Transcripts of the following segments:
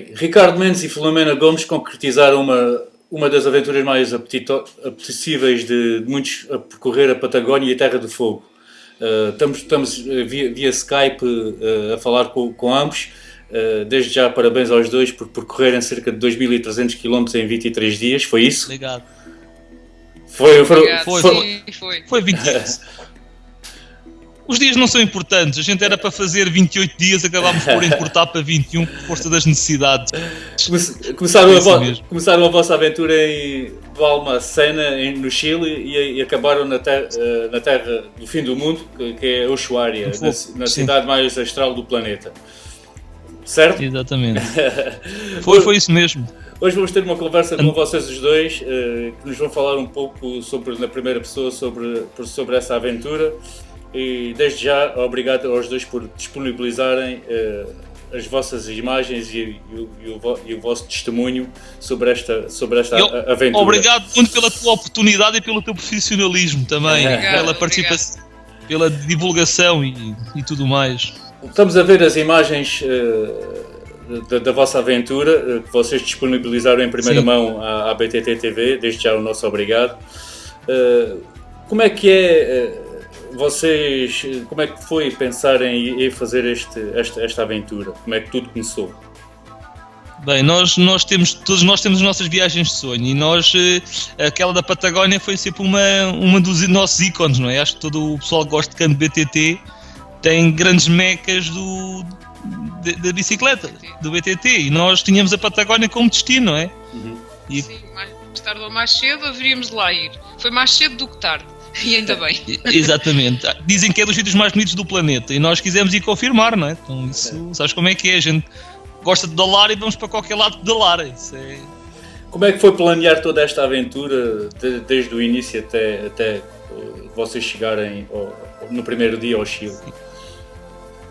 Bem, Ricardo Mendes e Filomena Gomes concretizaram uma das aventuras mais apetecíveis de muitos a percorrer a Patagónia e a Terra do Fogo. Estamos via Skype a falar com ambos. Desde já, parabéns aos dois por percorrerem cerca de 2.300 km em 23 dias, foi isso? Obrigado. Foi 20 dias. Os dias não são importantes, a gente era para fazer 28 dias, acabámos por encurtar para 21 por força das necessidades. Começaram a vossa aventura em Balmacena, no Chile, e acabaram na terra do fim do mundo, que é Ushuaia, na cidade mais astral do planeta. Certo? Exatamente. Foi isso mesmo. Hoje vamos ter uma conversa com vocês os dois, que nos vão falar um pouco na primeira pessoa sobre essa aventura. E desde já, obrigado aos dois por disponibilizarem as vossas imagens e o vosso testemunho sobre esta aventura. Obrigado muito pela tua oportunidade e pelo teu profissionalismo também, pela participação, pela divulgação e tudo mais. Estamos a ver as imagens da vossa aventura, que vocês disponibilizaram em primeira mão à BTT TV, desde já o nosso obrigado. Como é que como é que foi pensar em fazer esta aventura? Como é que tudo começou? Bem, todos nós temos as nossas viagens de sonho e aquela da Patagónia foi sempre uma dos nossos ícones, não é? Acho que todo o pessoal que gosta de canto BTT tem grandes mecas da bicicleta, do BTT, e nós tínhamos a Patagónia como destino, não é? Sim, mais tarde ou mais cedo haveríamos de lá ir. Foi mais cedo do que tarde. E ainda bem. Exatamente. Dizem que é dos sítios mais bonitos do planeta e nós quisemos ir confirmar, não é? Então isso, sabes como é que é? A gente gosta de dalar e vamos para qualquer lado de dalar. Como é que foi planear toda esta aventura desde o início até vocês chegarem no primeiro dia ao Chile?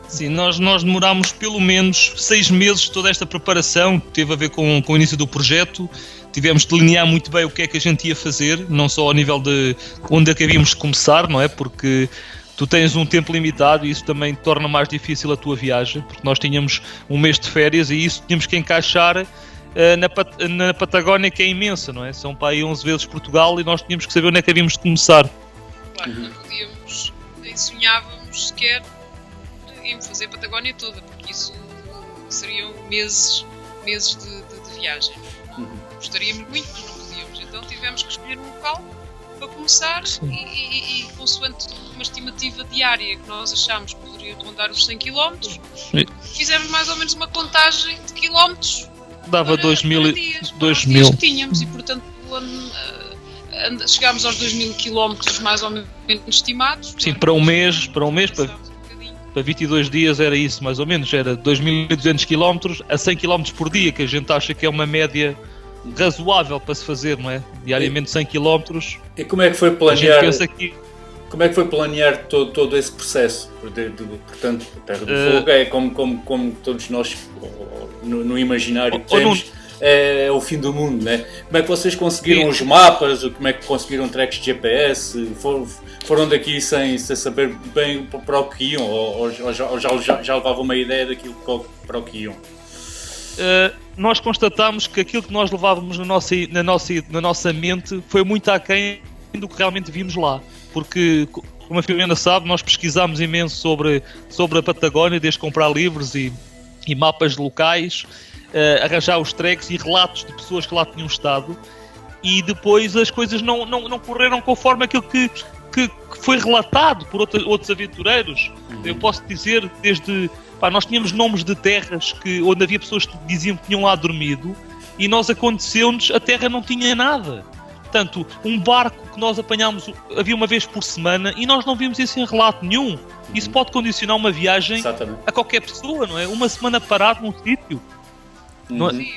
Sim, nós demorámos pelo menos 6 meses de toda esta preparação, que teve a ver com o início do projeto. Tivemos de delinear muito bem o que é que a gente ia fazer, não só ao nível de onde é que havíamos de começar, não é? Porque tu tens um tempo limitado e isso também torna mais difícil a tua viagem, porque nós tínhamos um mês de férias e isso tínhamos que encaixar na Patagónia, que é imensa, não é? São para aí 11 vezes Portugal e nós tínhamos que saber onde é que havíamos de começar. Claro, não podíamos, nem sonhávamos sequer em fazer a Patagónia toda, porque isso seriam meses de viagem. Gostaríamos muito, mas não podíamos. Então tivemos que escolher um local para começar e consoante uma estimativa diária que nós achámos que poderia rondar os 100 km, fizemos mais ou menos uma contagem de quilómetros. Dava 2.000 dias que tínhamos e, portanto, chegámos aos 2.000 km mais ou menos estimados. Sim, para um mês, para 22 dias era isso, mais ou menos. Era 2.200 km a 100 km por dia, que a gente acha que é uma média razoável para se fazer, não é? Diariamente 100 km. E como é que foi planear? Como é que foi planear todo esse processo? Portanto, a Terra do Fogo é como todos nós no imaginário temos, é o fim do mundo, né? Como é que vocês conseguiram os mapas? Como é que conseguiram tracks de GPS? Foram daqui sem saber bem para o que iam? Ou já levavam uma ideia daquilo para o que iam? Nós constatámos que aquilo que nós levávamos na nossa mente foi muito aquém do que realmente vimos lá, porque, como a Filomena sabe, nós pesquisámos imenso sobre a Patagónia, desde comprar livros e mapas locais, arranjar os tracks e relatos de pessoas que lá tinham estado, e depois as coisas não correram conforme aquilo que foi relatado por outros aventureiros. Eu posso dizer, nós tínhamos nomes de terras onde havia pessoas que diziam que tinham lá dormido e nós aconteceu-nos, a terra não tinha nada. Portanto, um barco que nós apanhámos havia uma vez por semana e nós não vimos isso em relato nenhum. Isso pode condicionar uma viagem a qualquer pessoa, não é? Uma semana parado num sítio. Sim,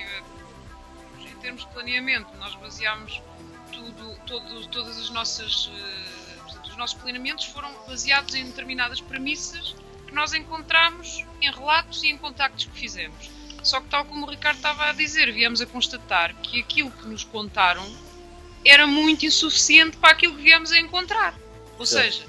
em termos de planeamento, nós baseámos todas as nossas... os nossos planeamentos foram baseados em determinadas premissas que nós encontramos em relatos e em contactos que fizemos. Só que, tal como o Ricardo estava a dizer, viemos a constatar que aquilo que nos contaram era muito insuficiente para aquilo que viemos a encontrar. Ou seja,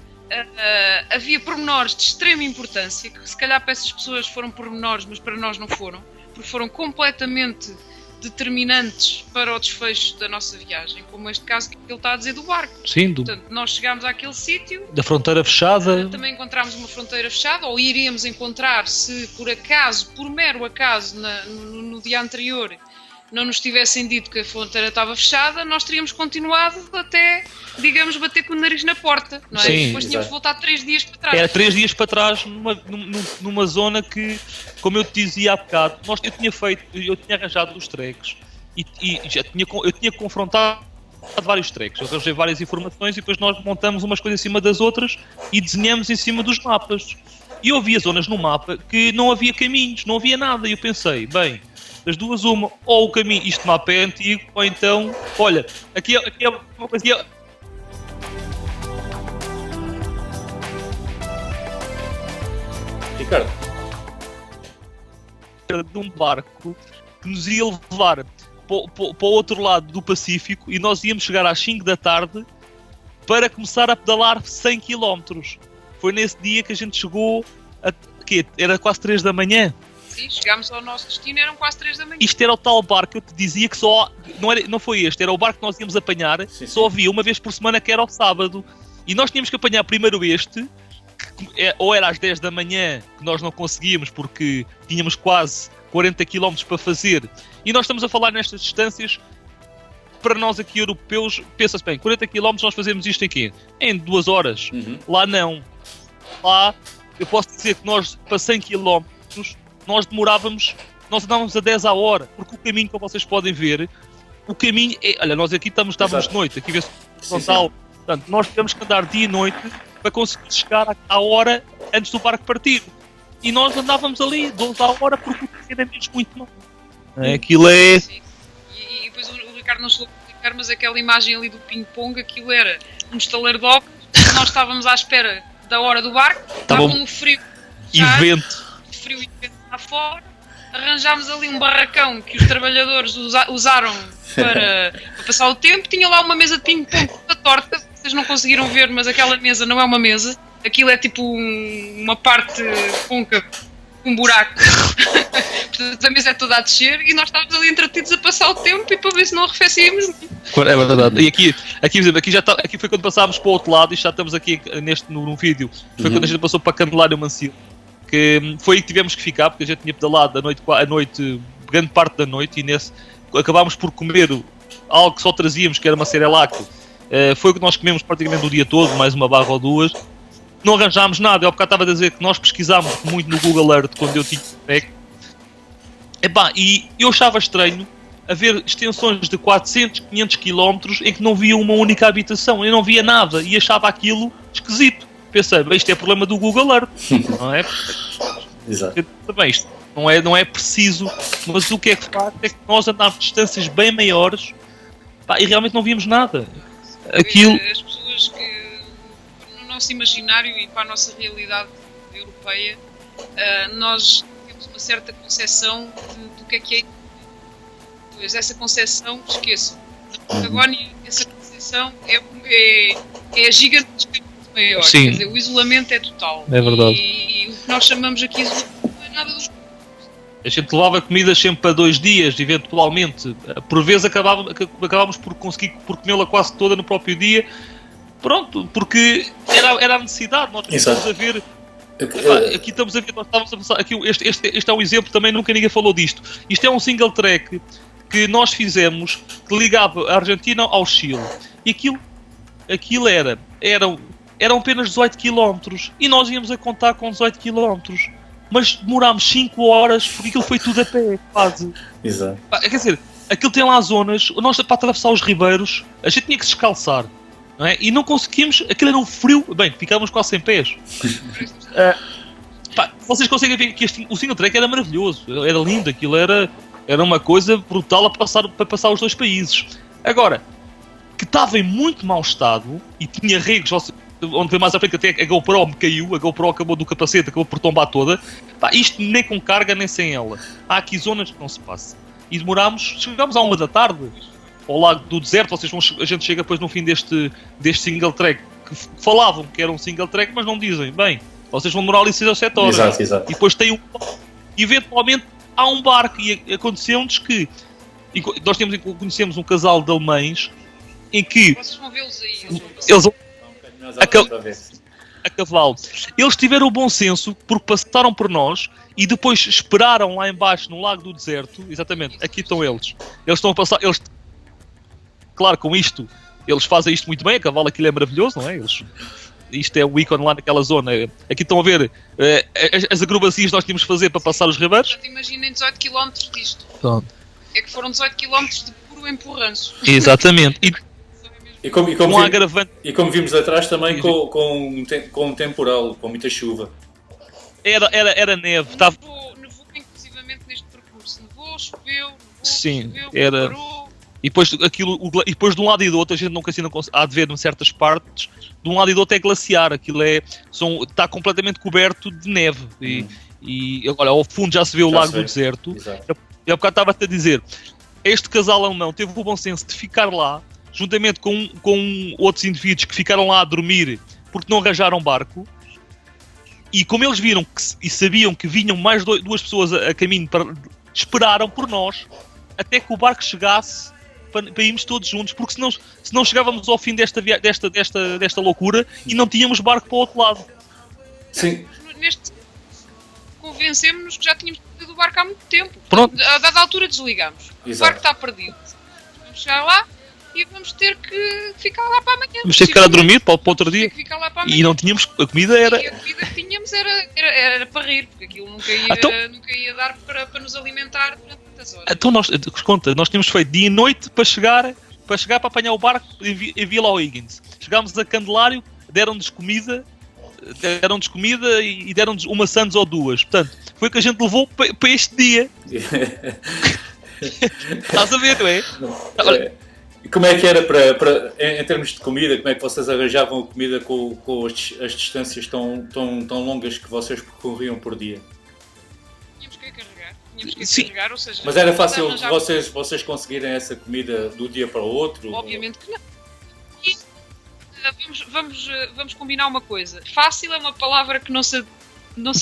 havia pormenores de extrema importância, que se calhar para essas pessoas foram pormenores, mas para nós não foram. porque foram completamente determinantes para o desfecho da nossa viagem, como este caso que ele está a dizer do barco. Sim, Portanto, nós chegámos àquele sítio, da fronteira fechada. Também encontramos uma fronteira fechada, ou iríamos encontrar se por acaso, por mero acaso, no dia anterior, não nos tivessem dito que a fronteira estava fechada, nós teríamos continuado até, digamos, bater com o nariz na porta, não é? Sim, depois tínhamos voltado 3 dias para trás. Era 3 dias para trás, numa zona que, como eu te dizia há bocado, eu tinha arranjado os tracks e eu tinha confrontado vários tracks, eu arranjei várias informações e depois nós montamos umas coisas em cima das outras e desenhamos em cima dos mapas. E eu havia zonas no mapa que não havia caminhos, não havia nada, e eu pensei, bem, das duas uma, ou o caminho, isto mapa é antigo, ou então, olha, aqui é uma coisa... Ricardo, de um barco que nos ia levar para o outro lado do Pacífico e nós íamos chegar às 5 da tarde para começar a pedalar 100 km. Foi nesse dia que a gente chegou era quase 3 da manhã. Sim, chegámos ao nosso destino, eram quase 3 da manhã. Isto era o tal barco que eu te dizia que só... Não foi este, era o barco que nós íamos apanhar, sim. Só havia uma vez por semana que era ao sábado. E nós tínhamos que apanhar primeiro este, ou era às 10 da manhã, que nós não conseguíamos porque tínhamos quase 40 km para fazer. E nós estamos a falar nestas distâncias, para nós aqui europeus, pensa-se bem, 40 km nós fazemos isto em quê? Em 2 horas. Lá não. Lá, eu posso dizer que nós, para 100 km, nós andávamos a 10 à hora, porque o caminho, como vocês podem ver, o caminho é... Olha, nós aqui estamos de noite, aqui vê-se frontal. Portanto, nós temos que andar dia e noite para conseguir chegar à hora antes do barco partir. E nós andávamos ali, 12 à hora, porque o caminho era mesmo muito mal. Aquilo é... Sim. E depois o Ricardo não chegou a explicar, mas aquela imagem ali do ping-pong, aquilo era um estaleiro de óculos, nós estávamos à espera da hora do barco, estava um frio e vento lá fora, arranjámos ali um barracão que os trabalhadores usaram para passar o tempo, tinha lá uma mesa de ping-pong toda torta, vocês não conseguiram ver, mas aquela mesa não é uma mesa, aquilo é tipo uma parte côncava, um buraco. Portanto, a mesa é toda a descer e nós estávamos ali entretidos a passar o tempo e para ver se não arrefecíamos. É verdade. E aqui foi quando passámos para o outro lado, e já estamos aqui no vídeo, foi quando a gente passou para Candelária Mancil, que foi aí que tivemos que ficar, porque a gente tinha pedalado a noite, grande parte da noite, e acabámos por comer algo que só trazíamos, que era uma Cerelac. Foi o que nós comemos praticamente o dia todo, mais uma barra ou duas. Não arranjámos nada. Eu há bocado estava a dizer que nós pesquisámos muito no Google Earth quando eu tinha e eu achava estranho haver extensões de 400, 500 km em que não via uma única habitação. Eu não via nada e achava aquilo esquisito. Pensei, bem, isto é problema do Google Earth, não é? Exato. Bem, isto não é preciso, mas o que é que faz é que nós andámos distâncias bem maiores e realmente não víamos nada. Aquilo... As pessoas que, no nosso imaginário e para a nossa realidade europeia, nós temos uma certa concepção do que é. Pois essa concepção, esqueçam. Na Patagónia, essa concepção é gigantesca. Maior. Sim. Quer dizer, o isolamento é total. É verdade. E o que nós chamamos aqui de isolamento não é nada do... A gente levava comidas sempre para 2 dias, eventualmente. Por vezes acabávamos por conseguir comê-la quase toda no próprio dia. Pronto, porque era a necessidade. Nós estamos a ver... Aqui estamos a ver, nós estávamos a pensar... Aqui, este é um exemplo também, nunca ninguém falou disto. Isto é um single track que nós fizemos, que ligava a Argentina ao Chile. E aquilo eram apenas 18 km e nós íamos a contar com 18 km, mas demorámos 5 horas porque aquilo foi tudo a pé, quase. Exato. Quer dizer, aquilo tem lá zonas, nós para atravessar os ribeiros, a gente tinha que se descalçar, não é? E não conseguimos, aquilo era um frio, bem, ficávamos quase sem pés. Vocês conseguem ver que o single track era maravilhoso, era lindo, aquilo era uma coisa brutal para passar os 2 países. Agora, que estava em muito mau estado e tinha regos, onde foi mais à frente até a GoPro me caiu, a GoPro acabou do capacete, acabou por tombar toda. Isto nem com carga nem sem ela. Há aqui zonas que não se passa. E chegámos à 1 da tarde, ao Lago do Deserto. A gente chega depois no fim deste single track, que falavam que era um single track, mas não dizem, bem, vocês vão demorar ali 6 ou 7 horas. Exato. E depois tem eventualmente há um barco e aconteceu-nos que nós conhecemos um casal de alemães em que vocês vão vê-los aí. eles a cavalo. Eles tiveram o bom senso porque passaram por nós e depois esperaram lá embaixo no Lago do Deserto. Exatamente, aqui estão eles. Eles estão a passar. Claro, com isto, eles fazem isto muito bem. A cavalo aquilo é maravilhoso, não é? Isto é o ícone lá naquela zona. Aqui estão a ver as acrobacias que nós tínhamos de fazer para passar os ribeiros. Imaginem 18 km disto. Pronto. É que foram 18 km de puro empurranço. Exatamente. E como vimos atrás também com um temporal, com muita chuva. Era neve. Nevou inclusivamente neste percurso. Nevou, choveu, parou. E depois de um lado e do outro, a gente nunca há de ver em certas partes, de um lado e do outro é glaciar. Aquilo está completamente coberto de neve. E agora ao fundo já se vê o Lago do Deserto. E há bocado estava-te a dizer, este casal alemão teve o bom senso de ficar lá, juntamente com outros indivíduos que ficaram lá a dormir porque não arranjaram barco, e como eles viram e sabiam que vinham mais duas pessoas a caminho, esperaram por nós até que o barco chegasse para irmos todos juntos, porque senão chegávamos ao fim desta loucura e não tínhamos barco para o outro lado. Sim. Convencemos-nos que já tínhamos perdido o barco há muito tempo. Pronto. A dada altura desligamos. Exato. O barco está perdido. Vamos chegar lá e vamos ter que ficar lá para amanhã. Vamos ter que ficar a dormir para outro dia. Ficar lá para amanhã. E não tínhamos, a comida era... E a comida que tínhamos era para rir, porque aquilo nunca ia dar para nos alimentar durante muitas horas. Então nós tínhamos feito dia e noite para chegar para apanhar o barco em Vila O'Higgins. Chegámos a Candelário, deram-nos comida e deram-nos uma Santos ou duas. Portanto, foi o que a gente levou para este dia. Estás a ver, não é? Agora, e como é que era em termos de comida, como é que vocês arranjavam a comida com as distâncias tão longas que vocês percorriam por dia? Tínhamos que carregar, ou seja... Mas era fácil vocês conseguirem essa comida do dia para o outro? Obviamente que não. E, vamos combinar uma coisa. Fácil é uma palavra que não se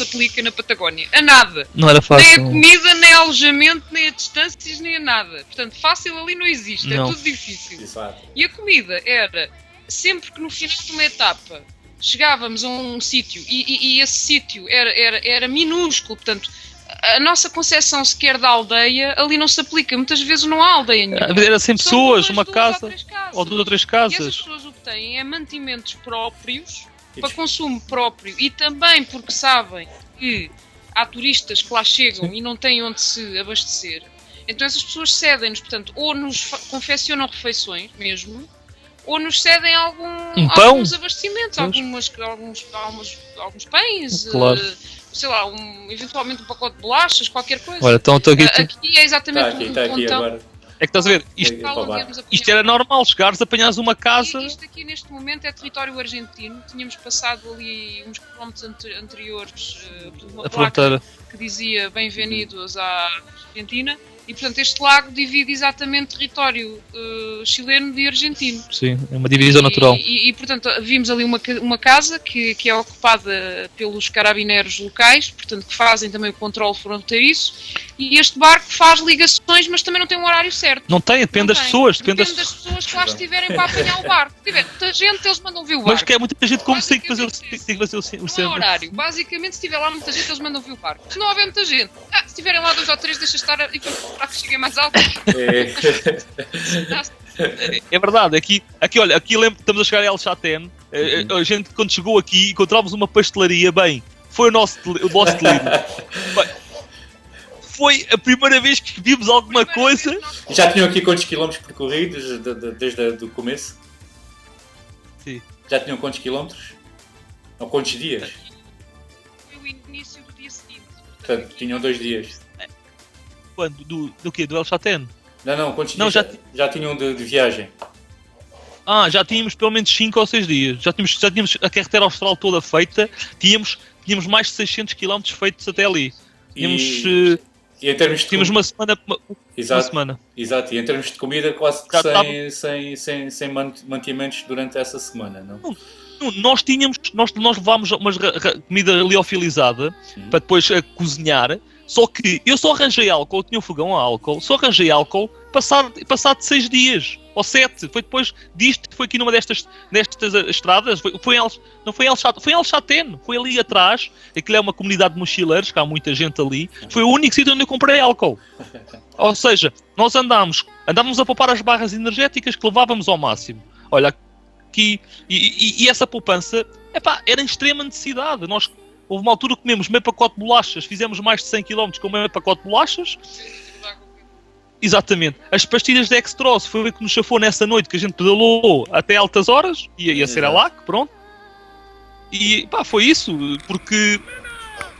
aplica na Patagónia. A nada. Não era fácil. Nem a comida, nem a alojamento, nem a distâncias, nem a nada. Portanto, fácil ali não existe. Não. É tudo difícil. Exato. E a comida era, sempre que no final de uma etapa chegávamos a um sítio e esse sítio era minúsculo, portanto, a nossa concepção sequer da aldeia ali não se aplica. Muitas vezes não há aldeia nenhuma. Era 100 pessoas, uma casa, ou duas ou três E casas. essas pessoas o que têm é mantimentos próprios, para consumo próprio, e também porque sabem que há turistas que lá chegam e não têm onde se abastecer. Então essas pessoas cedem-nos, portanto, ou nos confeccionam refeições mesmo, ou nos cedem alguns abastecimentos, alguns pães, claro. sei lá, eventualmente um pacote de bolachas, qualquer coisa. Olha, então aqui é exatamente está aqui agora. É que estás a ver, isto era normal, chegares, apanhares uma casa... Isto aqui neste momento é território argentino. Tínhamos passado ali uns quilómetros anteriores por uma placa que dizia bem-vindos à Argentina. E, portanto, este lago divide exatamente território chileno e argentino. Sim, é uma divisão natural. E, portanto, vimos ali uma casa que é ocupada pelos carabineiros locais, portanto, que fazem também o controle fronteiriço. E este barco faz ligações, mas também não tem um horário certo. Não tem, depende das pessoas. Depende das pessoas que lá estiverem para apanhar o barco. Se tiver muita gente, eles mandam ver o barco. Mas que é muita gente como tem que fazer o centro. Não é horário. Basicamente, se tiver lá muita gente, eles mandam ver o barco. Se não houver muita gente, se tiverem lá 2 ou 3, deixa estar e para que cheguem mais alto. É verdade, aqui lembro, estamos a chegar a El Chatén. A gente, quando chegou aqui, encontramos uma pastelaria. Bem, foi o nosso delírio. Foi a primeira vez que vimos alguma coisa. Já tinham aqui quantos quilómetros percorridos desde o começo? Sim. Já tinham quantos quilómetros? Ou quantos dias? Foi o início do dia seguinte. Portanto, tinham 2 dias. Quando? Do quê? Do El Chatén? Não, quantos dias já tinham de viagem? Já tínhamos pelo menos 5 ou 6 dias. Já tínhamos a carretera austral toda feita. Tínhamos mais de 600 km feitos até ali. E em termos de tínhamos uma semana. Exato, uma semana. Exato, e em termos de comida quase sem mantimentos durante essa semana, não? nós levámos uma comida liofilizada para depois cozinhar. Só que eu só arranjei álcool, eu tinha um fogão a álcool, só arranjei álcool passado 6 dias, ou 7, foi depois disto, foi aqui numa destas estradas, não foi em Alchatén, foi ali atrás, aquilo é uma comunidade de mochileiros, que há muita gente ali, foi o único sítio onde eu comprei álcool. Ou seja, nós andávamos a poupar as barras energéticas que levávamos ao máximo. Olha, aqui, e essa poupança, era em extrema necessidade. Houve uma altura que comemos meio pacote de bolachas, fizemos mais de 100 km com meio pacote de bolachas. Exatamente. As pastilhas de dextrose foi o que nos chafou nessa noite, que a gente pedalou até altas horas, ia ser a LAC, pronto. E foi isso, porque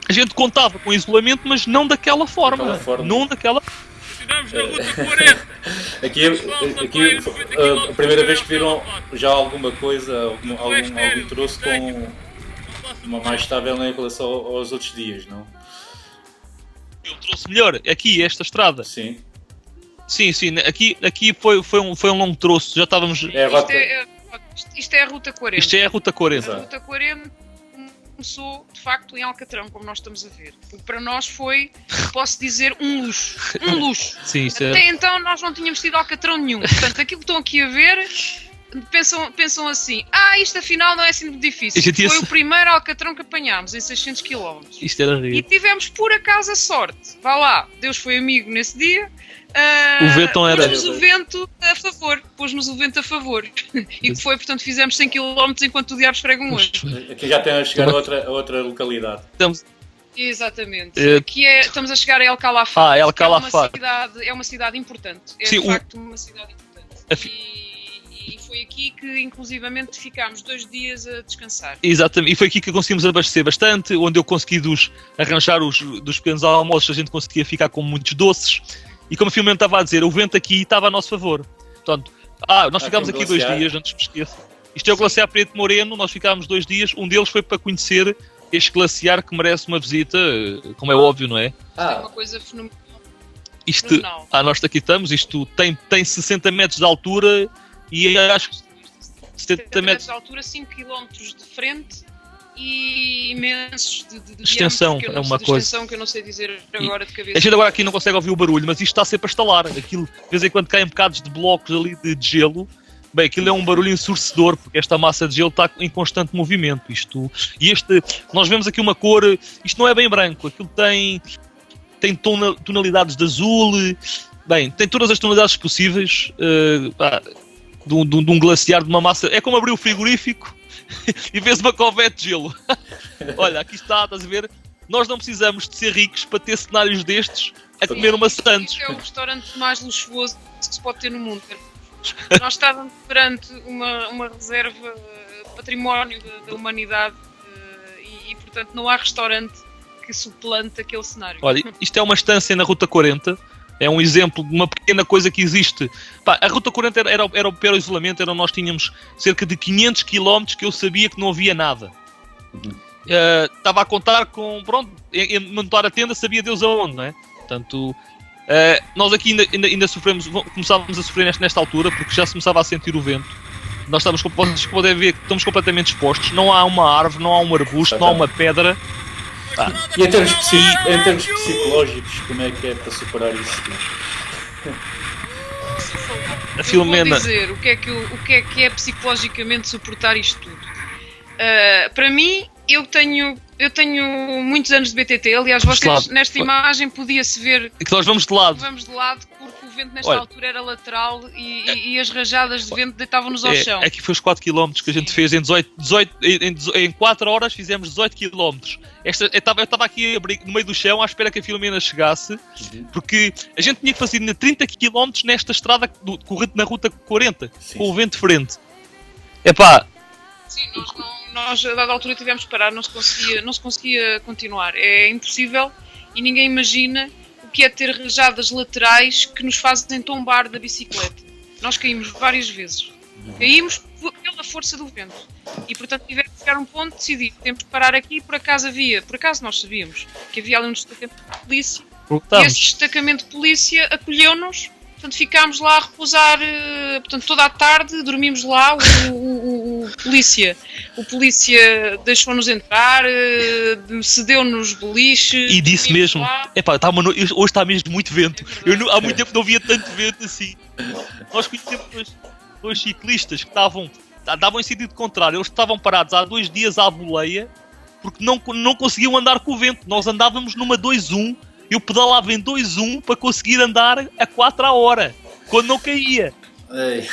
a gente contava com isolamento, mas não daquela forma. Não daquela Continuamos na Ruta 40. Aqui a primeira vez que viram já alguma coisa, algum troço com uma mais estável em relação aos outros dias, não? Eu trouxe melhor aqui, esta estrada. Sim. Sim, aqui foi um longo troço, já estávamos... Isto é a Ruta 40. Isto é a Ruta 40. A Ruta 40 começou, de facto, em Alcatrão, como nós estamos a ver. O que para nós foi, posso dizer, um luxo. Um luxo. Sim, até então nós não tínhamos tido Alcatrão nenhum. Portanto, aquilo que estão aqui a ver... Pensam assim, isto afinal não é assim muito difícil. Foi o primeiro Alcatrão que apanhámos em 600 km. Isto era ridículo. E tivemos por acaso a sorte. Vá lá, Deus foi amigo nesse dia. O vento não era. Pôs-nos o vento a favor. E que foi, portanto, fizemos 100 km enquanto o diabo esfrega um olho. Aqui já tem a chegar a outra localidade. Exatamente. Aqui estamos a chegar a El Calafate. El Calafate. É uma cidade importante. É Sim, de facto uma cidade importante. E foi aqui que, inclusivamente, ficámos 2 dias a descansar. Exatamente, e foi aqui que conseguimos abastecer bastante, onde eu consegui arranjar dos pequenos almoços, a gente conseguia ficar com muitos doces. E como a Filomena estava a dizer, o vento aqui estava a nosso favor. Portanto, nós ficámos aqui 2 dias, antes me esqueço. Isto é o Glaciar Preto Moreno, nós ficámos 2 dias, um deles foi para conhecer este glaciar que merece uma visita, como é óbvio, não é? Isto é uma coisa fenomenal. Nós aqui estamos, isto tem 60 metros de altura... E acho que 70 metros de altura, 5 km de frente e imensos de extensão, diâmetro, é uma coisa. Extensão que eu não sei dizer agora de cabeça. A gente agora aqui não consegue ouvir o barulho, mas isto está sempre a estalar. Aquilo, de vez em quando caem bocados de blocos ali de gelo. Bem, aquilo é um barulho ensurdecedor, porque esta massa de gelo está em constante movimento. Nós vemos aqui uma cor, isto não é bem branco, aquilo tem tonalidades de azul, bem, tem todas as tonalidades possíveis. De um glaciar, de uma massa, é como abrir o frigorífico e vês uma covete de gelo. Olha, aqui estás a ver, nós não precisamos de ser ricos para ter cenários destes a comer uma Santos. Isto é o restaurante mais luxuoso que se pode ter no mundo. Nós estávamos perante uma reserva, património da humanidade e portanto não há restaurante que suplante aquele cenário. Olha, isto é uma estância na Ruta 40. É um exemplo de uma pequena coisa que existe. A Ruta 40 era o isolamento, nós tínhamos cerca de 500 km que eu sabia que não havia nada. Estava a contar com, em montar a tenda, sabia Deus aonde, não é? Portanto, nós aqui ainda começávamos a sofrer nesta altura, porque já se começava a sentir o vento. Nós vocês podem ver que estamos completamente expostos, não há uma árvore, não há um arbusto, não há uma pedra. E em termos psicológicos, como é que é para superar isso? A Filomena... Vou dizer o que é psicologicamente suportar isto tudo. Para mim, eu tenho muitos anos de BTT. Aliás, vocês nesta imagem podia-se ver que nós vamos de lado. Vamos de lado porque o vento nesta altura era lateral e as rajadas de vento deitavam-nos ao chão. Aqui foi os 4 km que a gente fez em 4 horas fizemos 18 km. Eu estava aqui no meio do chão à espera que a Filomena chegasse, porque a gente tinha que fazer 30 km nesta estrada na Ruta 40, com o vento de frente. Sim, nós a dada altura tivemos que parar, não se conseguia continuar. É impossível e ninguém imagina o que é ter rajadas laterais que nos fazem tombar da bicicleta. Nós caímos várias vezes. Caímos pela força do vento. E portanto tivemos que chegar a um ponto de decidir. Temos que parar aqui, por acaso nós sabíamos que havia ali um destacamento de polícia. E esse destacamento de polícia acolheu-nos. Portanto, ficámos lá a repousar, toda a tarde, dormimos lá, o o polícia deixou-nos entrar, cedeu-nos beliches. E disse mesmo, hoje está mesmo muito vento. Há muito tempo não via tanto vento assim. Nós conhecemos dois ciclistas que davam em sentido contrário. Eles estavam parados há 2 dias à boleia porque não conseguiam andar com o vento. Nós andávamos numa 2-1, eu pedalava em 2-1 para conseguir andar a 4 a hora, quando não caía. Ei.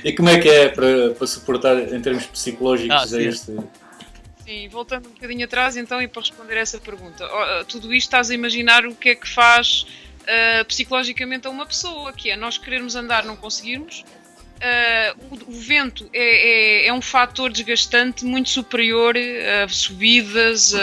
E como é que é para suportar em termos psicológicos este... Sim, voltando um bocadinho atrás então e para responder a essa pergunta, tudo isto estás a imaginar o que é que faz psicologicamente a uma pessoa, que é nós querermos andar, não conseguirmos. O vento é um fator desgastante muito superior a subidas,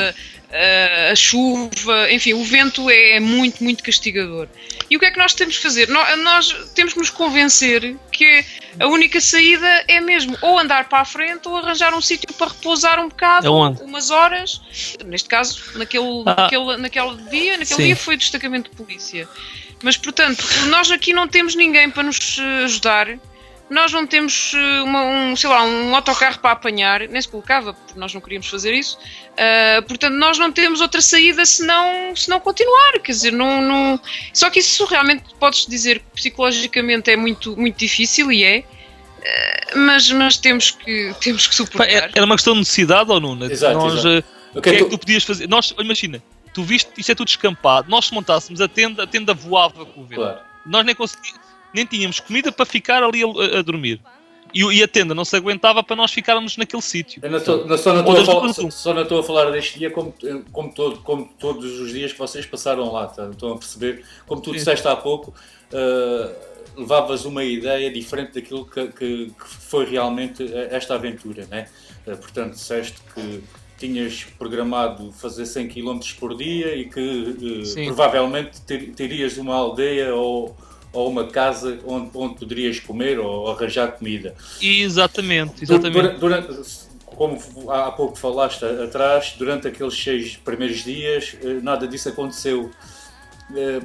a chuva, enfim, o vento é muito, muito castigador. E o que é que nós temos que fazer? Nós temos que nos convencer que a única saída é mesmo ou andar para a frente ou arranjar um sítio para repousar um bocado, umas horas. Neste caso, naquele dia foi o destacamento de polícia. Mas, portanto, nós aqui não temos ninguém para nos ajudar. Nós não temos um autocarro para apanhar, nem se colocava, porque nós não queríamos fazer isso. Portanto, nós não temos outra saída senão continuar. Quer dizer, não... Só que isso realmente podes dizer que psicologicamente é muito, muito difícil e é. Mas temos que suportar. Era uma questão de necessidade ou não? Exato. O que é que tu podias fazer? Imagina, tu viste, isto é tudo descampado. Nós, se montássemos a tenda voava com o vento. Claro. Nós nem tínhamos comida para ficar ali a dormir. E a tenda não se aguentava para nós ficarmos naquele sítio. Só não estou a falar deste dia como todos os dias que vocês passaram lá. Tá? Estão a perceber? Como tu disseste há pouco, levavas uma ideia diferente daquilo que foi realmente esta aventura, né? Portanto, disseste que tinhas programado fazer 100 km por dia e que provavelmente terias uma aldeia ou uma casa onde poderias comer ou arranjar comida. Exatamente. Como há pouco falaste atrás, durante aqueles 6 primeiros dias, nada disso aconteceu.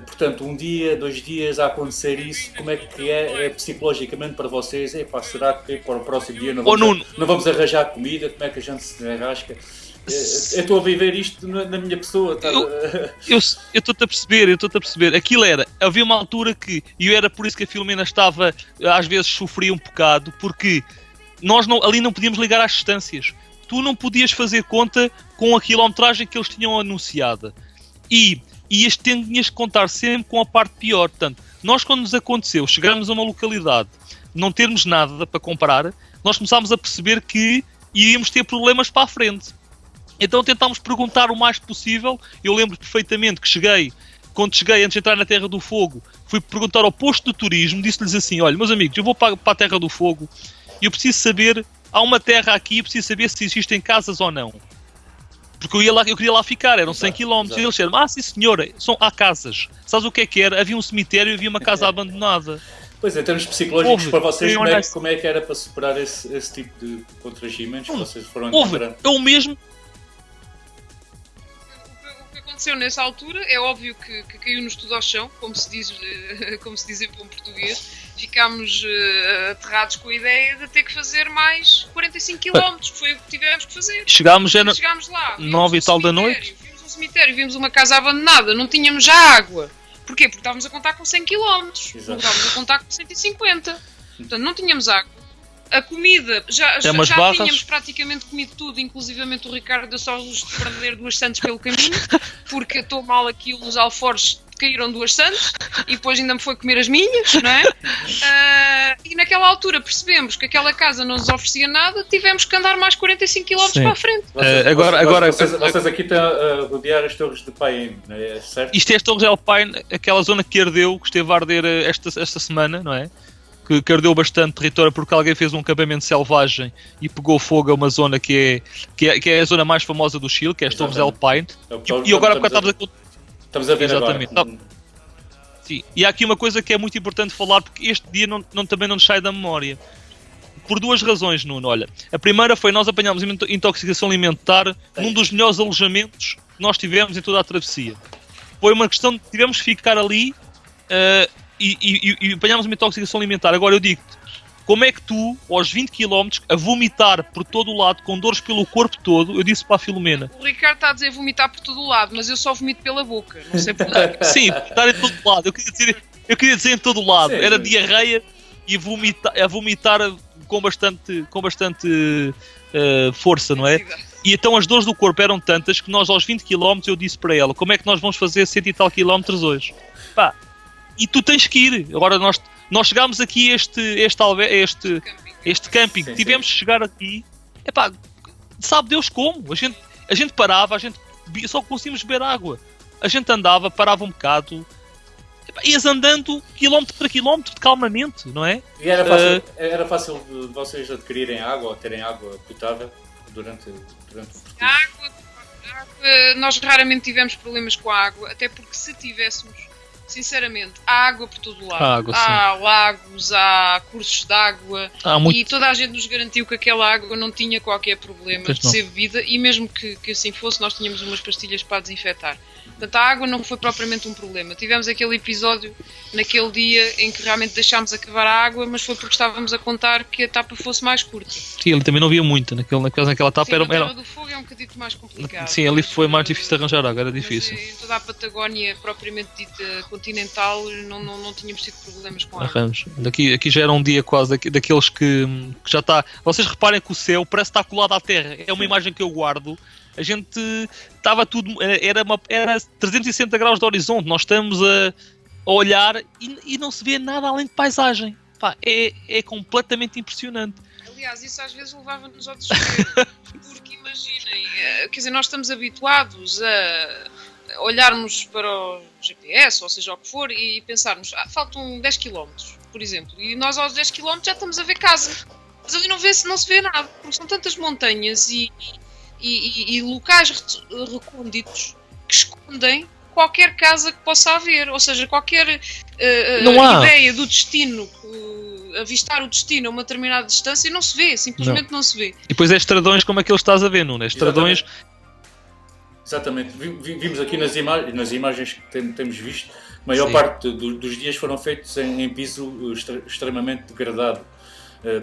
Portanto, 1 dia, 2 dias a acontecer isso, como é que é psicologicamente para vocês? Será que para o próximo dia não vamos arranjar comida? Como é que a gente se arrasca? Eu estou a viver isto na minha pessoa. Tá? Eu estou-te a perceber. Havia uma altura que, e era por isso que a Filomena estava, às vezes sofria um bocado, porque nós ali não podíamos ligar às distâncias. Tu não podias fazer conta com a quilometragem que eles tinham anunciada. E tinhas que contar sempre com a parte pior. Portanto, nós quando nos aconteceu, chegarmos a uma localidade, não termos nada para comprar, nós começámos a perceber que iríamos ter problemas para a frente. Então tentámos perguntar o mais possível. Eu lembro perfeitamente que quando cheguei, antes de entrar na Terra do Fogo, fui perguntar ao posto de turismo, disse-lhes assim, olha, meus amigos, eu vou para a Terra do Fogo e eu preciso saber, há uma terra aqui, eu preciso saber se existem casas ou não. Porque eu queria lá ficar, eram 100 km, e eles disseram, sim senhora, há casas. Sabes o que é que era? Havia um cemitério e havia uma casa abandonada. Pois, em termos psicológicos, para vocês, como é que era para superar esse tipo de constrangimentos que vocês foram encontrando? Eu mesmo... Aconteceu nessa altura, é óbvio que caiu-nos tudo ao chão, como se diz em bom português. Ficámos aterrados com a ideia de ter que fazer mais 45 km, que foi o que tivemos que fazer. Chegámos lá, 9 e tal da noite. Vimos um cemitério, vimos uma casa abandonada, não tínhamos já água. Porquê? Porque estávamos a contar com 100 km, não estávamos a contar com 150. Portanto, não tínhamos água. A comida, já tínhamos praticamente comido tudo, inclusivamente o Ricardo deu só os de perder 2 sandes pelo caminho, porque estou mal aqui, os alforjes caíram 2 sandes e depois ainda me foi comer as minhas, não é? E naquela altura percebemos que aquela casa não nos oferecia nada, tivemos que andar mais 45 km para a frente. Vocês aqui estão a rodear as Torres de Paine, não é? Certo? Isto é as Torres de Paine, aquela zona que ardeu, que esteve a arder esta semana, não é? Que ardeu bastante território porque alguém fez um acampamento selvagem e pegou fogo a uma zona que é a zona mais famosa do Chile, que é as Torres de Paine. E agora estamos a ver exatamente. Agora. Sim. E há aqui uma coisa que é muito importante falar, porque este dia também não nos sai da memória. Por 2 razões, Nuno. Olha, a primeira foi nós apanhámos intoxicação alimentar num dos melhores alojamentos que nós tivemos em toda a travessia. Foi uma questão de tivemos que ficar ali e apanhámos uma intoxicação alimentar. Agora eu digo-te, como é que tu, aos 20 km, a vomitar por todo o lado, com dores pelo corpo todo, eu disse para a Filomena. O Ricardo está a dizer vomitar por todo o lado, mas eu só vomito pela boca, não sei porquê. Sim, vomitar em todo o lado, eu queria dizer em todo o lado, Sim, era sim. diarreia e a vomitar com bastante força, não é? E então as dores do corpo eram tantas que nós aos 20 km eu disse para ela, como é que nós vamos fazer 100 e tal quilómetros hoje? Pá, e tu tens que ir. Agora nós chegámos aqui a este camping, Sim, tivemos que chegar aqui, epá, sabe Deus como? A gente parava, só conseguimos beber água. A gente andava, parava um bocado, epá, ias andando quilómetro para quilómetro, calmamente, não é? E era fácil de vocês adquirirem água ou terem água potável durante o percurso? A água, nós raramente tivemos problemas com a água, até porque se tivéssemos, sinceramente, há água por todo o lado. Há lagos, há cursos de água e toda a gente nos garantiu que aquela água não tinha qualquer problema de ser bebida e mesmo que assim fosse, nós tínhamos umas pastilhas para desinfetar. Portanto, a água não foi propriamente um problema. Tivemos aquele episódio naquele dia em que realmente deixámos acabar a água, mas foi porque estávamos a contar que a etapa fosse mais curta. Sim, ele também não havia muita naquela etapa. Sim, a Terra do Fogo é um bocadinho mais complicado. Sim, ali foi mais difícil de arranjar água, era difícil. Em toda a Patagónia, propriamente dita continental, não tínhamos tido problemas com a água. Arranjo. Aqui já era um dia quase daqueles que já está... Vocês reparem que o céu parece estar colado à terra. É uma imagem que eu guardo. A gente estava tudo... Era 360 graus de horizonte. Nós estamos a olhar e não se vê nada além de paisagem. Pá, é completamente impressionante. Aliás, isso às vezes levava-nos ao desespero. Porque imaginem, quer dizer, nós estamos habituados a olharmos para o GPS, ou seja, o que for, e pensarmos, faltam 10 km, por exemplo. E nós aos 10 km já estamos a ver casa. Mas ali não se vê nada, porque são tantas montanhas e locais recônditos que escondem qualquer casa que possa haver, ou seja, qualquer ideia do destino, avistar o destino a uma determinada distância, não se vê, simplesmente não se vê. E depois é estradões como aqueles que estás a ver, não é? Estradões... Exatamente. Vimos aqui nas imagens que temos visto, a maior parte dos dias foram feitos em piso extremamente degradado.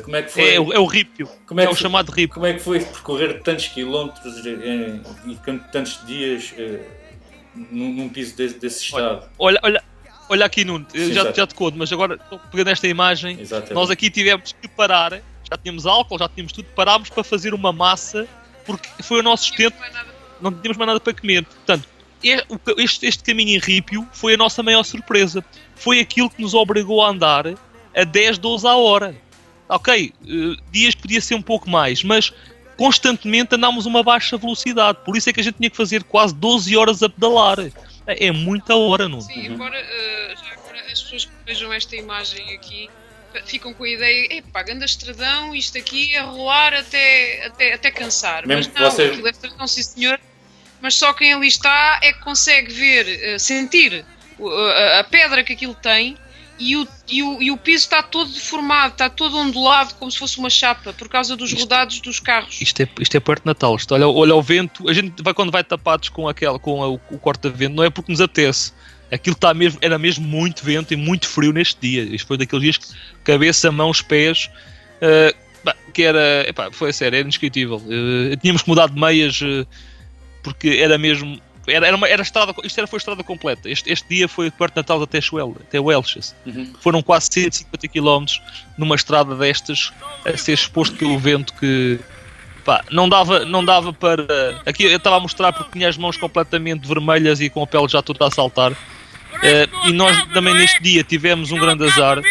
Como é que foi? É o rípio, o chamado rípio. Como é que foi percorrer tantos quilómetros e tantos dias num piso desse estado? Olha aqui, Nuno, já te conto, mas agora pegando esta imagem, Exatamente. Nós aqui tivemos que parar, já tínhamos álcool, já tínhamos tudo, parámos para fazer uma massa, porque foi o nosso sustento, não tínhamos mais nada para comer. Portanto, este caminho em rípio foi a nossa maior surpresa. Foi aquilo que nos obrigou a andar a 10, 12 a hora. Ok, dias podia ser um pouco mais, mas constantemente andámos a uma baixa velocidade. Por isso é que a gente tinha que fazer quase 12 horas a pedalar. É muita hora, não? Sim, embora já agora as pessoas que vejam esta imagem aqui ficam com a ideia, ganda estradão, isto aqui é rolar até cansar. Mesmo mas não, vocês... aquilo é estradão, sim senhor, mas só quem ali está é que consegue ver, sentir a pedra que aquilo tem e o piso está todo deformado, está todo ondulado como se fosse uma chapa por causa dos rodados dos carros. Isto é perto de Natal. Olha o vento, a gente quando vai tapados com o corta-vento, não é porque nos apetece. Aquilo era mesmo muito vento e muito frio neste dia. Isto foi daqueles dias que cabeça, mãos, pés, que era, foi a sério, era indescritível. Tínhamos que mudar de meias porque era mesmo. Era estrada, foi estrada completa. Este dia foi de perto de Natal até Welches. Foram quase 150 km numa estrada destas a ser exposto pelo vento que não dava para. Aqui eu estava a mostrar porque tinha as mãos completamente vermelhas e com a pele já toda a saltar. E nós também neste dia tivemos um grande azar.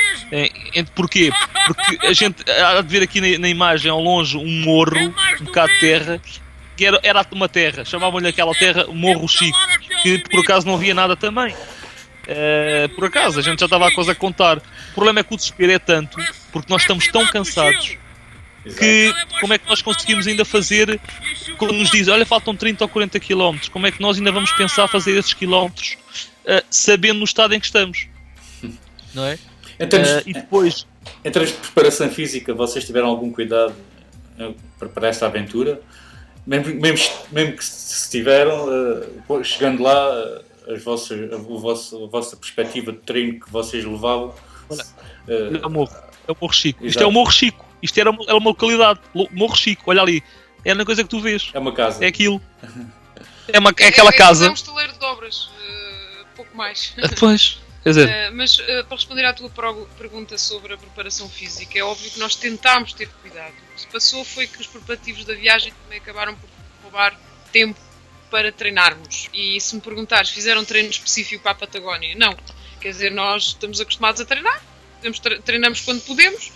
Porquê? Porque a gente há de ver aqui na imagem ao longe um morro, um bocado de terra. Que era uma terra, chamavam-lhe aquela terra Morro Chico, que por acaso não havia nada também. Por acaso, a gente já estava a coisa a contar. O problema é que o desespero é tanto, porque nós estamos tão cansados, que como é que nós conseguimos ainda fazer, quando nos dizem, olha, faltam 30 ou 40 km, como é que nós ainda vamos pensar fazer esses quilómetros, sabendo no estado em que estamos? Não é? E depois... Em termos de preparação física, vocês tiveram algum cuidado para esta aventura? Mesmo que se tiveram, chegando lá, a vossa perspectiva de treino que vocês levavam. Olha, É o Morro Chico. Exato. Isto é o Morro Chico. Isto era uma localidade. Morro Chico, olha ali. É a única coisa que tu vês. É uma casa. É aquilo. É aquela casa. É um estaleiro de obras. Pouco mais. Pois. Quer dizer... mas para responder à tua pergunta sobre a preparação física, é óbvio que nós tentámos ter cuidado. O que se passou foi que os preparativos da viagem também acabaram por roubar tempo para treinarmos. E se me perguntares, fizeram um treino específico para a Patagónia? Não. Quer dizer, nós estamos acostumados a treinar, treinamos quando podemos,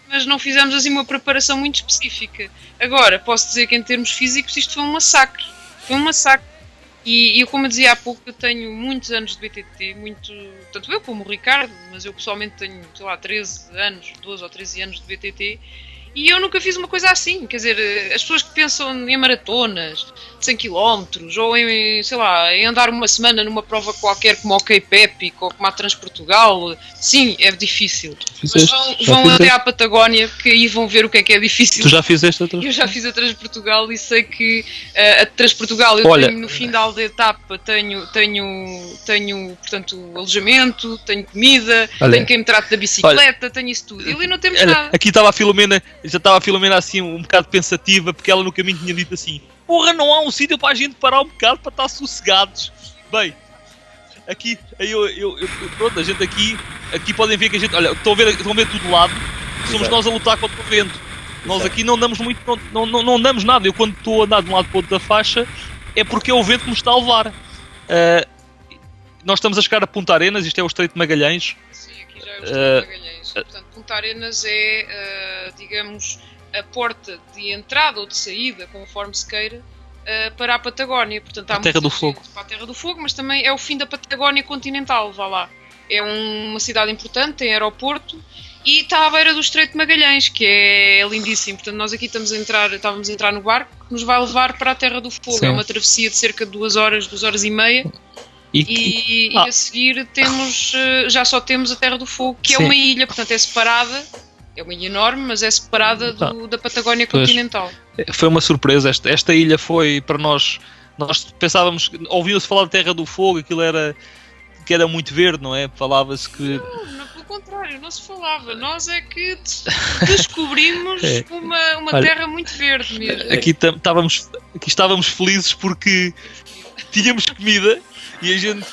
mas não fizemos assim uma preparação muito específica. Agora, posso dizer que em termos físicos isto foi um massacre. Foi um massacre. E eu, como eu dizia há pouco, eu tenho muitos anos de BTT, tanto eu como o Ricardo, mas eu pessoalmente tenho, 13 anos, 12 ou 13 anos de BTT, e eu nunca fiz uma coisa assim. Quer dizer, as pessoas que pensam em maratonas de 100 km ou em, em andar uma semana numa prova qualquer como o Cape Epic ou como a Transportugal, sim, é difícil. Mas vão até à Patagónia, porque aí vão ver o que é difícil. Tu já fizeste a Transportugal? Eu já fiz a Transportugal e sei que a Transportugal tenho no final da etapa tenho portanto alojamento, tenho comida, tenho quem me trate da bicicleta, tenho isso tudo. E ali não temos nada. Aqui estava a Filomena, já estava a Filomena assim um bocado pensativa, porque ela no caminho tinha dito assim: porra, não há um sítio para a gente parar um bocado para estar sossegados. Bem, aqui, pronto, a gente aqui podem ver que a gente, olha, estão a ver tudo de lado, somos nós a lutar contra o vento. Nós aqui não andamos muito, não andamos nada. Eu quando estou a andar de um lado para o outro da faixa, é porque é o vento que me está a levar. Nós estamos a chegar a Punta Arenas, isto é o Estreito de Magalhães. Sim, aqui já é o Estreito de Magalhães. Portanto, Punta Arenas é, digamos, a porta de entrada ou de saída, conforme se queira, para a Patagónia. Portanto, há a Terra do Fogo. Para a Terra do Fogo, mas também é o fim da Patagónia continental, vá lá. É uma cidade importante, tem aeroporto e está à beira do Estreito de Magalhães, que é lindíssimo. Portanto, nós aqui estávamos a entrar no barco que nos vai levar para a Terra do Fogo. Sim. É uma travessia de cerca de 2 horas e meia. E a seguir já só temos a Terra do Fogo, que Sim. é uma ilha, portanto é separada, é uma ilha enorme, mas é separada da Patagónia continental. Foi uma surpresa, esta ilha foi para nós pensávamos, ouviu-se falar de Terra do Fogo, aquilo que era muito verde, não é? Falava-se que... Não, pelo contrário, não se falava, nós é que descobrimos uma terra muito verde mesmo. Aqui estávamos felizes porque tínhamos comida. E a gente,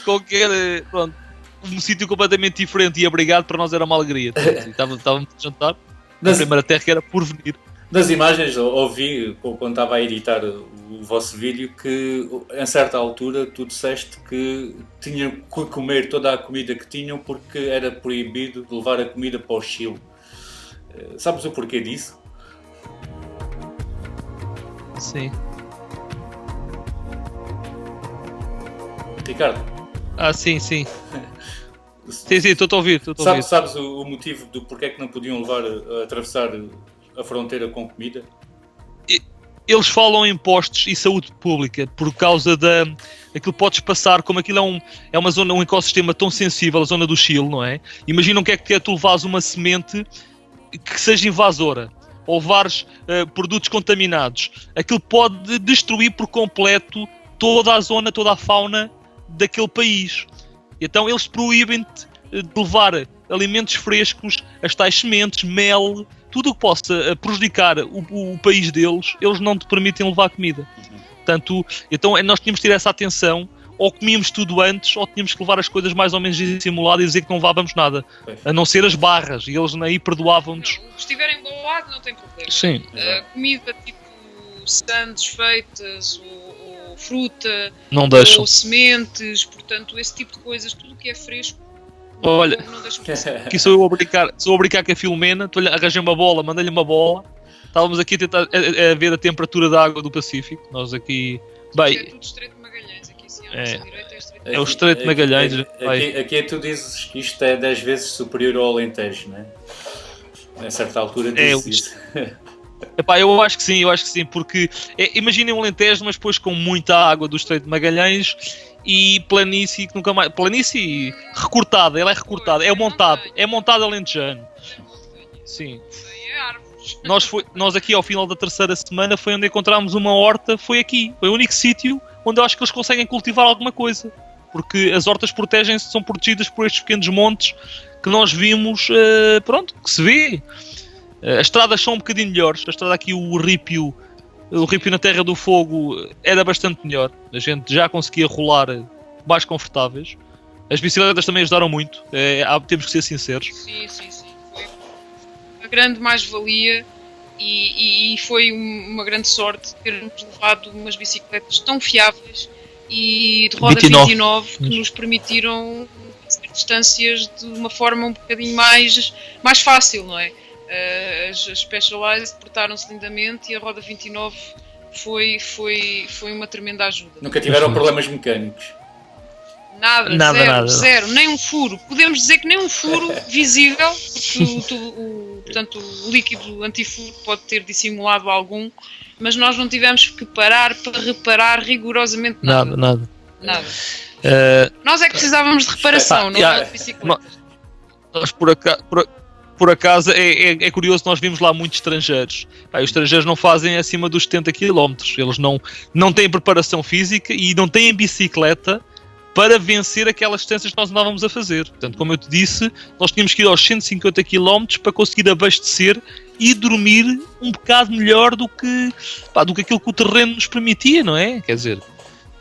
um sítio completamente diferente e abrigado, para nós era uma alegria. Estávamos a jantar, a primeira terra que era por venir. Nas imagens, ouvi, quando estava a editar o vosso vídeo, que em certa altura tu disseste que tinham que comer toda a comida que tinham porque era proibido de levar a comida para o Chile. Sabes o porquê disso? Sim. Ricardo? Sim. Sim, estou a ouvir. Sabes o motivo do porquê é que não podiam levar a atravessar a fronteira com comida? Eles falam em impostos e saúde pública por causa daquilo que podes passar, como aquilo é uma zona, um ecossistema tão sensível, a zona do Chile, não é? Imagina o que é tu levares uma semente que seja invasora ou levares produtos contaminados. Aquilo pode destruir por completo toda a zona, toda a fauna daquele país. Então eles proíbem-te de levar alimentos frescos, as tais sementes, mel, tudo o que possa prejudicar o país deles, eles não te permitem levar comida. Portanto, então nós tínhamos de ter essa atenção, ou comíamos tudo antes, ou tínhamos que levar as coisas mais ou menos dissimuladas e dizer que não levávamos nada, a não ser as barras, e eles aí perdoavam-nos. Se estiverem embalado não tem problema. Sim. Comida tipo sandes feitas, ou fruta, não deixam. Ou sementes, portanto, esse tipo de coisas, tudo que é fresco. Olha, não deixam passar. Aqui sou eu a brincar com a Filomena, arranjei uma bola, mandei-lhe uma bola, estávamos aqui a tentar a ver a temperatura da água do Pacífico, nós aqui... Bem, é tudo Estreito de Magalhães, aqui sim, é o Estreito de Magalhães. Aqui tu dizes que isto é 10 vezes superior ao Alentejo, não é? A certa altura dizes isso. Epá, eu acho que sim, porque imaginem um Alentejo, mas depois com muita água do Estreito de Magalhães e planície que nunca mais. Planície recortada, ela é recortada, é montado alentejano. Sim. Nós aqui ao final da terceira semana foi onde encontramos uma horta, foi aqui. Foi o único sítio onde eu acho que eles conseguem cultivar alguma coisa. Porque as hortas são protegidas por estes pequenos montes que nós vimos, pronto, que se vê. As estradas são um bocadinho melhores. A estrada aqui, o ripio na Terra do Fogo era bastante melhor. A gente já conseguia rolar mais confortáveis. As bicicletas também ajudaram muito, temos que ser sinceros. Sim. Foi uma grande mais-valia e foi uma grande sorte termos levado umas bicicletas tão fiáveis e de roda 29 que nos permitiram fazer distâncias de uma forma um bocadinho mais fácil, não é? As Specialized portaram-se lindamente e a roda 29 foi uma tremenda ajuda. Nunca tiveram problemas mecânicos? Nada. Zero, nem um furo. Podemos dizer que nem um furo visível, porque portanto, o líquido antifuro pode ter dissimulado algum, mas nós não tivemos que parar para reparar rigorosamente nada. Nada. Nós é que precisávamos de reparação, não era de bicicletas. Nós por acaso é curioso, nós vimos lá muitos estrangeiros. Os estrangeiros não fazem acima dos 70 km. Eles não têm preparação física e não têm bicicleta para vencer aquelas distâncias que nós andávamos a fazer. Portanto, como eu te disse, nós tínhamos que ir aos 150 km para conseguir abastecer e dormir um bocado melhor do que aquilo que o terreno nos permitia, não é? Quer dizer,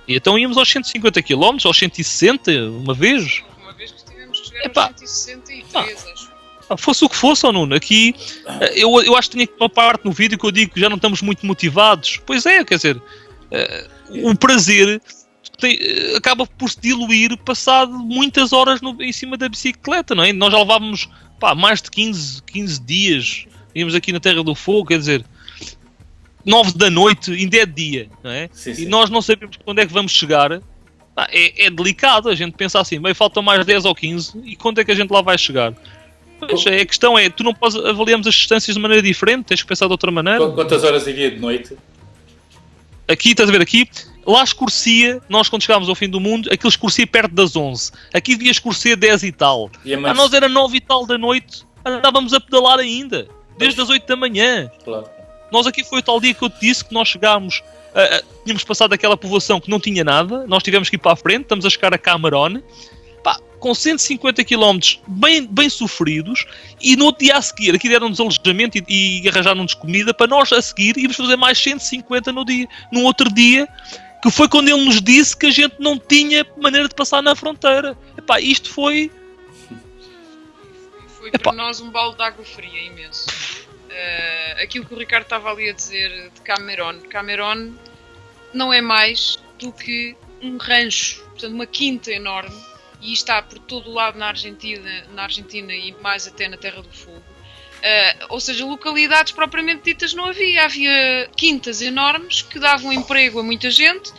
e então íamos aos 150 km, aos 160, uma vez. Uma vez que tivemos que chegar aos 163, acho. Fosse o que fosse, Nuno, aqui eu acho que tinha uma parte no vídeo que eu digo que já não estamos muito motivados. Pois é, quer dizer, o prazer acaba por se diluir passado muitas horas em cima da bicicleta, não é? Nós já levávamos mais de 15 dias, íamos aqui na Terra do Fogo, quer dizer, 9 da noite, ainda é dia, não é? Sim. E nós não sabemos quando é que vamos chegar. É delicado, a gente pensa assim, bem, faltam mais 10 ou 15 e quando é que a gente lá vai chegar? Pois, a questão é, tu não podes avaliarmos as distâncias de maneira diferente, tens que pensar de outra maneira. Quantas horas havia de noite? Aqui, estás a ver, lá escurecia, nós quando chegámos ao fim do mundo, aquilo escurecia perto das 11. Aqui devia escurecer 10 e tal. Nós era 9 e tal da noite, andávamos a pedalar ainda, desde as 8 da manhã. Claro. Nós aqui foi o tal dia que eu te disse que nós chegámos, tínhamos passado aquela povoação que não tinha nada, nós tivemos que ir para a frente, estamos a chegar a Camarón, com 150 km bem sofridos, e no outro dia a seguir, aqui deram-nos alojamento e arranjaram-nos comida para nós a seguir íamos fazer mais 150 no outro dia, que foi quando ele nos disse que a gente não tinha maneira de passar na fronteira. Isto foi para nós um balde de água fria imenso. Aquilo que o Ricardo estava ali a dizer de Camarón não é mais do que um rancho, portanto uma quinta enorme, e está por todo o lado na Argentina e mais até na Terra do Fogo. Ou seja, localidades propriamente ditas não havia quintas enormes que davam emprego a muita gente,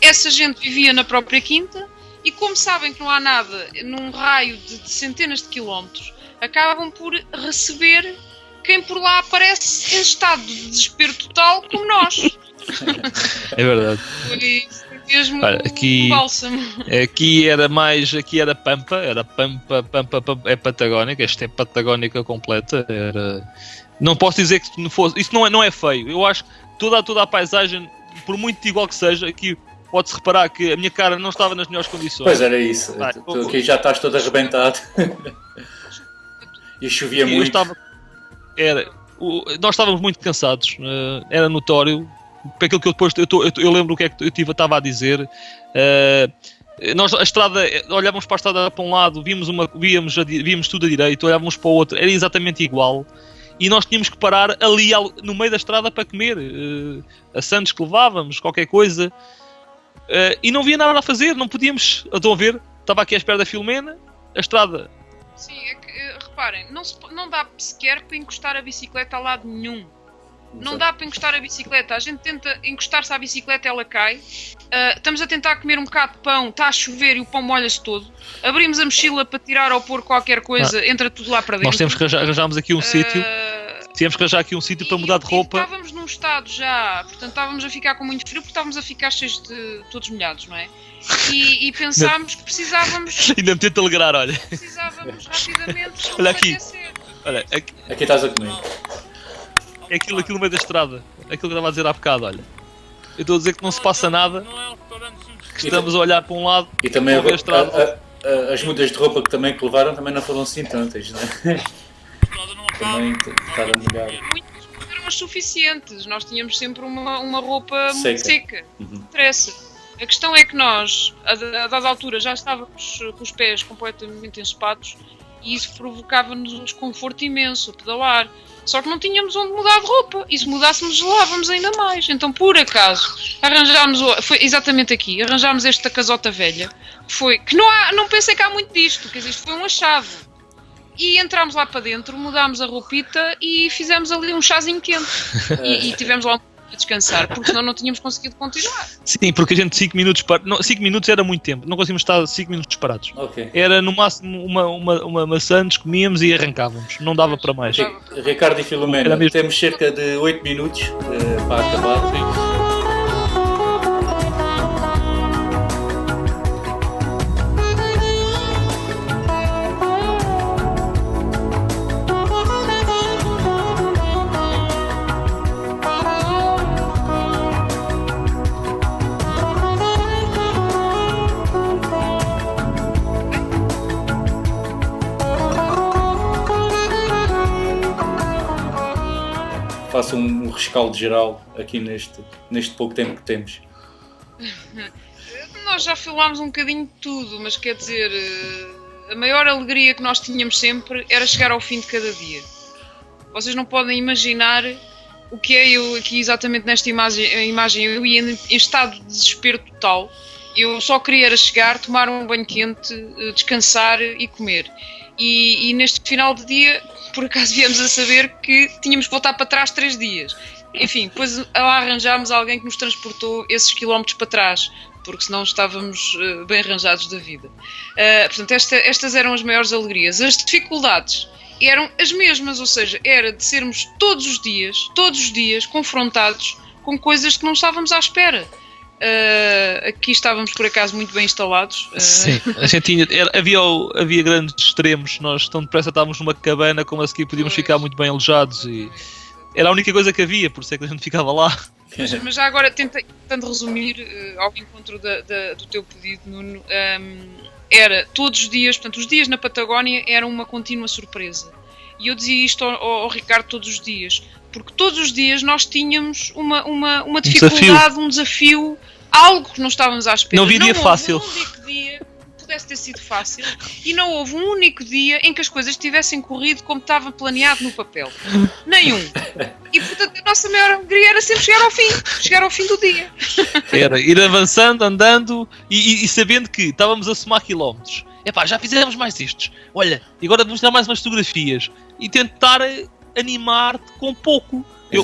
essa gente vivia na própria quinta e como sabem que não há nada num raio de centenas de quilómetros, acabam por receber quem por lá aparece em estado de desespero total como nós. É verdade. Foi mesmo aqui, um bálsamo. Aqui era Pampa, é patagónica, esta é patagónica completa. Não posso dizer que não fosse, isso não é feio. Eu acho que toda a paisagem, por muito igual que seja, aqui pode-se reparar que a minha cara não estava nas melhores condições. Pois era isso, tu aqui já estás todo arrebentado. E chovia muito. Nós estávamos muito cansados, era notório. Para aquilo que eu depois eu lembro o que é que eu estava a dizer. Nós a estrada, olhávamos para a estrada para um lado, víamos tudo a direito, olhávamos para o outro, era exatamente igual. E nós tínhamos que parar ali no meio da estrada para comer a sandes que levávamos, qualquer coisa. E não havia nada a fazer, não podíamos. Estão a ver? Estava aqui à espera da Filomena, a estrada. Sim, é que reparem, não dá sequer para encostar a bicicleta a lado nenhum. Não dá para encostar a bicicleta. A gente tenta encostar-se à bicicleta, ela cai. Estamos a tentar comer um bocado de pão, está a chover e o pão molha-se todo. Abrimos a mochila para tirar ou pôr qualquer coisa, entra tudo lá para dentro. Nós temos que arranjarmos aqui um sítio. Tivemos que arranjar aqui um sítio para mudar de roupa. Estávamos num estado já, portanto estávamos a ficar com muito frio porque estávamos a ficar cheios de todos molhados, não é? E pensámos que precisávamos. Ainda me tenta alegrar, olha. Precisávamos rapidamente. Olha aqui. Olha, aqui estás a comer. É aquilo no meio da estrada. Aquilo que eu estava a dizer há bocado, olha. Eu estou a dizer que não se passa nada. Que estamos a olhar para um lado e também a estrada. as mudas de roupa que levaram também não foram assim tantas, não é? Também estar a molhar. Muitas eram as suficientes. Nós tínhamos sempre uma roupa muito seca. Não interessa. A questão é que nós, a dada altura, já estávamos com os pés completamente ensopados e isso provocava-nos um desconforto imenso, pedalar. Só que não tínhamos onde mudar de roupa. E se mudássemos, gelávamos ainda mais. Então, por acaso, foi exatamente aqui, arranjámos esta casota velha, que não pensei que há muito disto, quer dizer, isto foi um achado. E entrámos lá para dentro, mudámos a roupita e fizemos ali um chazinho quente. E tivemos lá a descansar, porque senão não tínhamos conseguido continuar. Sim, porque a gente 5 minutos... 5 minutos era muito tempo, não conseguimos estar 5 minutos parados. Okay. Era no máximo uma maçã, nos comíamos e arrancávamos, não dava para mais. Ricardo e Filomena, temos cerca de 8 minutos para acabar. Sim. Faça um rescaldo geral aqui neste pouco tempo que temos. Nós já falámos um bocadinho de tudo, mas quer dizer, a maior alegria que nós tínhamos sempre era chegar ao fim de cada dia. Vocês não podem imaginar o que é eu aqui exatamente nesta imagem. Eu ia em estado de desespero total. Eu só queria era chegar, tomar um banho quente, descansar e comer. E neste final de dia, por acaso viemos a saber que tínhamos que voltar para trás 3 dias. Enfim, depois lá arranjámos alguém que nos transportou esses quilómetros para trás, porque senão estávamos bem arranjados da vida. Portanto, estas eram as maiores alegrias. As dificuldades eram as mesmas, ou seja, era de sermos todos os dias confrontados com coisas que não estávamos à espera. Aqui estávamos por acaso muito bem instalados. Sim, a gente havia grandes extremos. Nós tão depressa estávamos numa cabana, como a seguir podíamos ficar muito bem alojados e era a única coisa que havia, por isso é que a gente ficava lá. Mas já agora, tentando resumir, ao encontro do teu pedido, Nuno, era todos os dias, portanto, os dias na Patagónia eram uma contínua surpresa. E eu dizia isto ao Ricardo todos os dias, porque todos os dias nós tínhamos uma dificuldade, um desafio, algo que não estávamos à espera. Não havia dia fácil. Um único dia que pudesse ter sido fácil e não houve um único dia em que as coisas tivessem corrido como estava planeado no papel. Nenhum. E portanto a nossa maior alegria era sempre chegar ao fim do dia. Era ir avançando, andando e sabendo que estávamos a somar quilómetros. Epá, já fizemos mais istos. Olha, e agora vamos dar mais umas fotografias e tentar animar-te com pouco. Eu,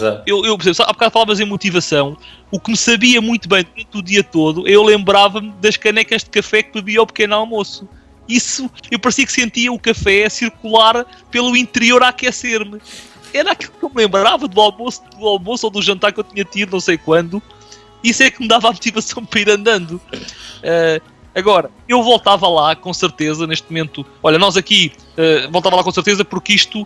por exemplo, há bocado falavas em motivação. O que me sabia muito bem durante o dia todo, eu lembrava-me das canecas de café que bebia ao pequeno almoço. Isso, eu parecia que sentia o café a circular pelo interior a aquecer-me. Era aquilo que eu me lembrava do almoço ou do jantar que eu tinha tido, não sei quando. Isso é que me dava a motivação para ir andando. Agora, eu voltava lá com certeza neste momento. Olha, nós aqui voltava lá com certeza porque isto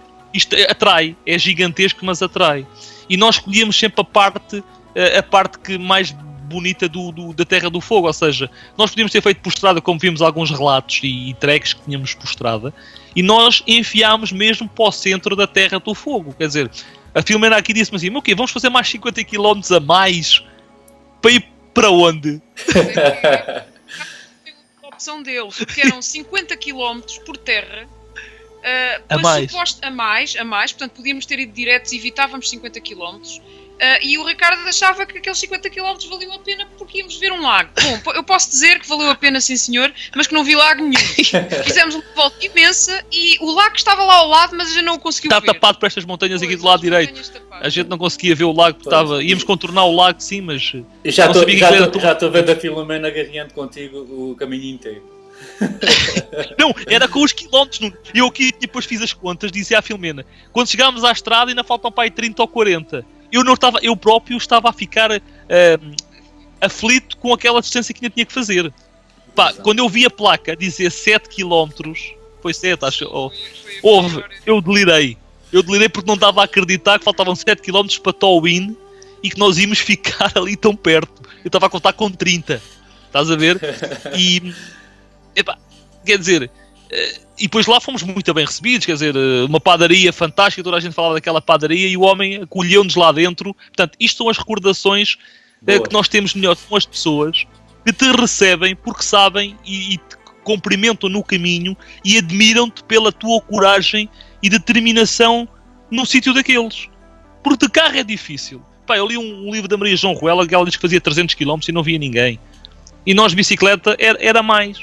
atrai, é gigantesco, mas atrai. E nós escolhíamos sempre a parte que mais bonita da Terra do Fogo, ou seja, nós podíamos ter feito postrada, como vimos alguns relatos e treks que tínhamos postrada, e nós enfiámos mesmo para o centro da Terra do Fogo. Quer dizer, a Filomena aqui disse-me assim, ok, vamos fazer mais 50 km a mais para ir para onde? A opção deles, que eram 50 km por terra, a mais, portanto podíamos ter ido diretos e evitávamos 50 km. E o Ricardo achava que aqueles 50 km valiam a pena porque íamos ver um lago. Bom, eu posso dizer que valeu a pena, sim senhor, mas que não vi lago nenhum. Fizemos uma volta imensa e o lago estava lá ao lado, mas a gente não o conseguiu ver. Está tapado por estas montanhas aqui do lado direito. A gente não conseguia ver o lago, estava. Íamos contornar o lago, sim, mas já estou vendo a Filomena agarreando contigo o caminho inteiro. Não, era com os quilómetros. Eu aqui depois fiz as contas, disse à Filomena, quando chegámos à estrada ainda faltam para aí 30 ou 40. Eu próprio estava a ficar aflito com aquela distância que ainda tinha que fazer. Pá, quando eu vi a placa dizer 7 km, foi 7, acho. Eu delirei. Eu delirei porque não estava a acreditar que faltavam 7 km para Tallinn e que nós íamos ficar ali tão perto. Eu estava a contar com 30. Estás a ver? E quer dizer, e depois lá fomos muito bem recebidos, quer dizer, uma padaria fantástica, toda a gente falava daquela padaria e o homem acolheu-nos lá dentro. Portanto, isto são as recordações que nós temos melhor com as pessoas que te recebem porque sabem e te cumprimentam no caminho e admiram-te pela tua coragem e determinação num sítio daqueles. Porque de carro é difícil. Pá, eu li um livro da Maria João Ruela que ela diz que fazia 300 km e não via ninguém. E nós de bicicleta era mais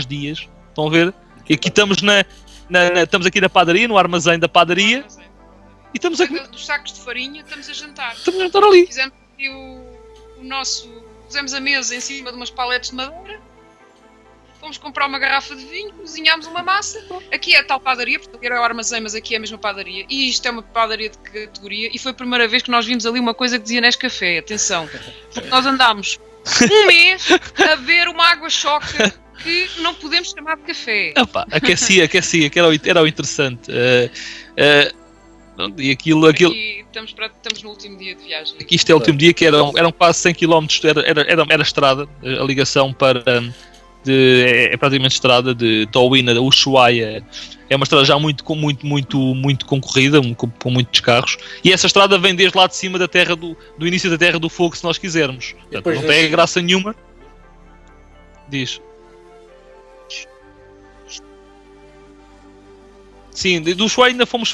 dias. Estão a ver? E aqui estamos estamos aqui na padaria, no armazém da padaria. E estamos aqui dos sacos de farinha, estamos a jantar. Estamos a jantar ali. Fizemos aqui o nosso... Pusemos a mesa em cima de umas paletes de madeira. Fomos comprar uma garrafa de vinho, cozinhámos uma massa. Aqui é a tal padaria, porque era o armazém, mas aqui é a mesma padaria. E isto é uma padaria de categoria. E foi a primeira vez que nós vimos ali uma coisa que dizia Nescafé. Atenção. Porque nós andámos um mês a ver uma água-choque que não podemos chamar de café. Opa, aquecia, que era o interessante. E aquilo... Aqui estamos no último dia de viagem. Aqui isto é o último dia, que eram quase 100 km, era estrada, a ligação para... é praticamente estrada de Tauína a Ushuaia. É uma estrada já muito concorrida, com muitos carros, e essa estrada vem desde lá de cima da terra do início da Terra do Fogo, se nós quisermos. Portanto, não tem graça nenhuma. Diz. Sim, do Ushuaia ainda fomos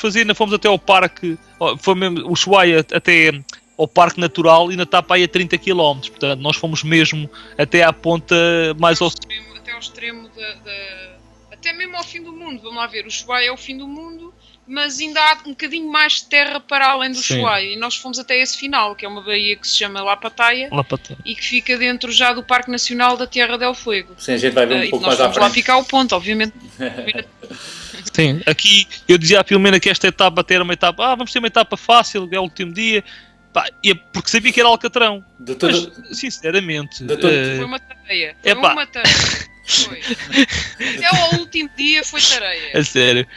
até ao parque, foi mesmo o Ushuaia até ao Parque Natural, ainda está para aí a 30 km, portanto nós fomos mesmo até à ponta mais ao extremo, até ao extremo até mesmo ao fim do mundo. Vamos lá ver, o Ushuaia é o fim do mundo, mas ainda há um bocadinho mais de terra para além do Ushuaia, e nós fomos até esse final, que é uma baía que se chama Lapataia. E que fica dentro já do Parque Nacional da Tierra del Fuego. Sim, a gente vai ver um pouco mais à frente. Lá ficar o ponto, obviamente. Sim, aqui eu dizia à Filomena que esta etapa até era uma etapa, vamos ter uma etapa fácil, é o último dia. Pá, porque sabia que era Alcatrão. Mas, sinceramente... Foi uma tareia. Uma tareia. Foi. Até ao último dia foi tareia. A sério.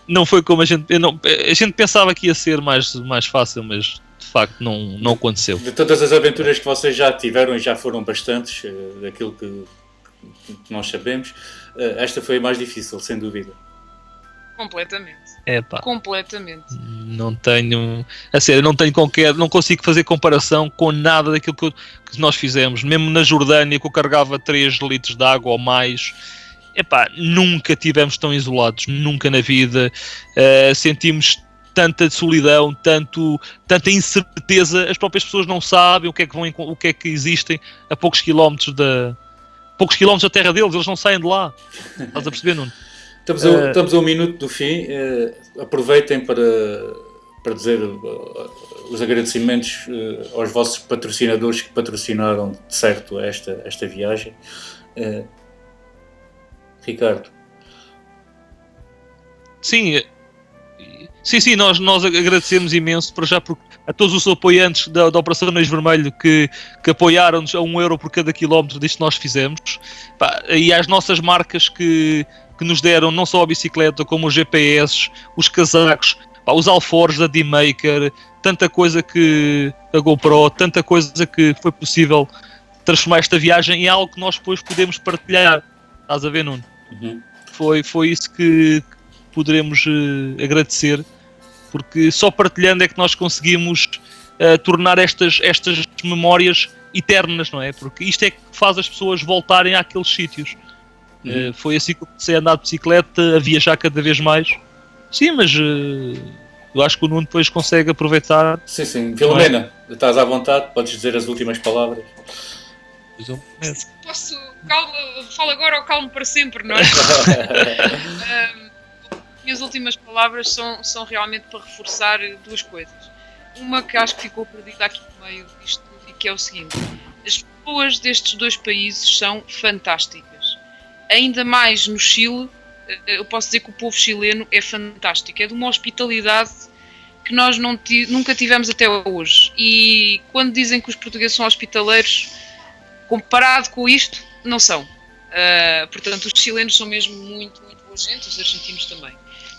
Não foi como a gente... a gente pensava que ia ser mais fácil, mas de facto não aconteceu. De todas as aventuras que vocês já tiveram, e já foram bastantes, daquilo que nós sabemos, esta foi a mais difícil, sem dúvida. Completamente. Completamente. Não tenho... A sério, não consigo fazer comparação com nada daquilo que nós fizemos. Mesmo na Jordânia, que eu carregava 3 litros de água ou mais. Nunca tivemos tão isolados. Nunca na vida. Sentimos tanta solidão, tanta incerteza. As próprias pessoas não sabem o que é que existem a poucos quilómetros da terra deles. Eles não saem de lá. Estás a perceber, Nuno? Estamos a um minuto do fim. Aproveitem para dizer os agradecimentos aos vossos patrocinadores que patrocinaram de certo esta viagem. Ricardo. Sim, nós agradecemos imenso para já a todos os apoiantes da Operação Anéis Vermelho que apoiaram-nos a €1 por cada quilómetro disto que nós fizemos. E às nossas marcas que nos deram não só a bicicleta, como os GPS, os casacos, os alforjes da D-Maker, tanta coisa que a GoPro, tanta coisa que foi possível transformar esta viagem em algo que nós depois podemos partilhar. Estás a ver, Nuno? Uhum. Foi isso que poderemos agradecer, porque só partilhando é que nós conseguimos tornar estas memórias eternas, não é? Porque isto é que faz as pessoas voltarem àqueles sítios. Foi assim que eu comecei a andar de bicicleta, a viajar cada vez mais. Sim, mas eu acho que o Nuno depois consegue aproveitar. Sim. Filomena, estás à vontade, podes dizer as últimas palavras. Posso? Falo agora ou calmo para sempre, não é? Minhas últimas palavras são realmente para reforçar 2 coisas. Uma que acho que ficou perdida aqui no meio disto, e que é o seguinte: as pessoas destes 2 países são fantásticas. Ainda mais no Chile, eu posso dizer que o povo chileno é fantástico. É de uma hospitalidade que nós nunca tivemos até hoje. E quando dizem que os portugueses são hospitaleiros, comparado com isto, não são. Portanto, os chilenos são mesmo muito, muito boa gente, os argentinos também.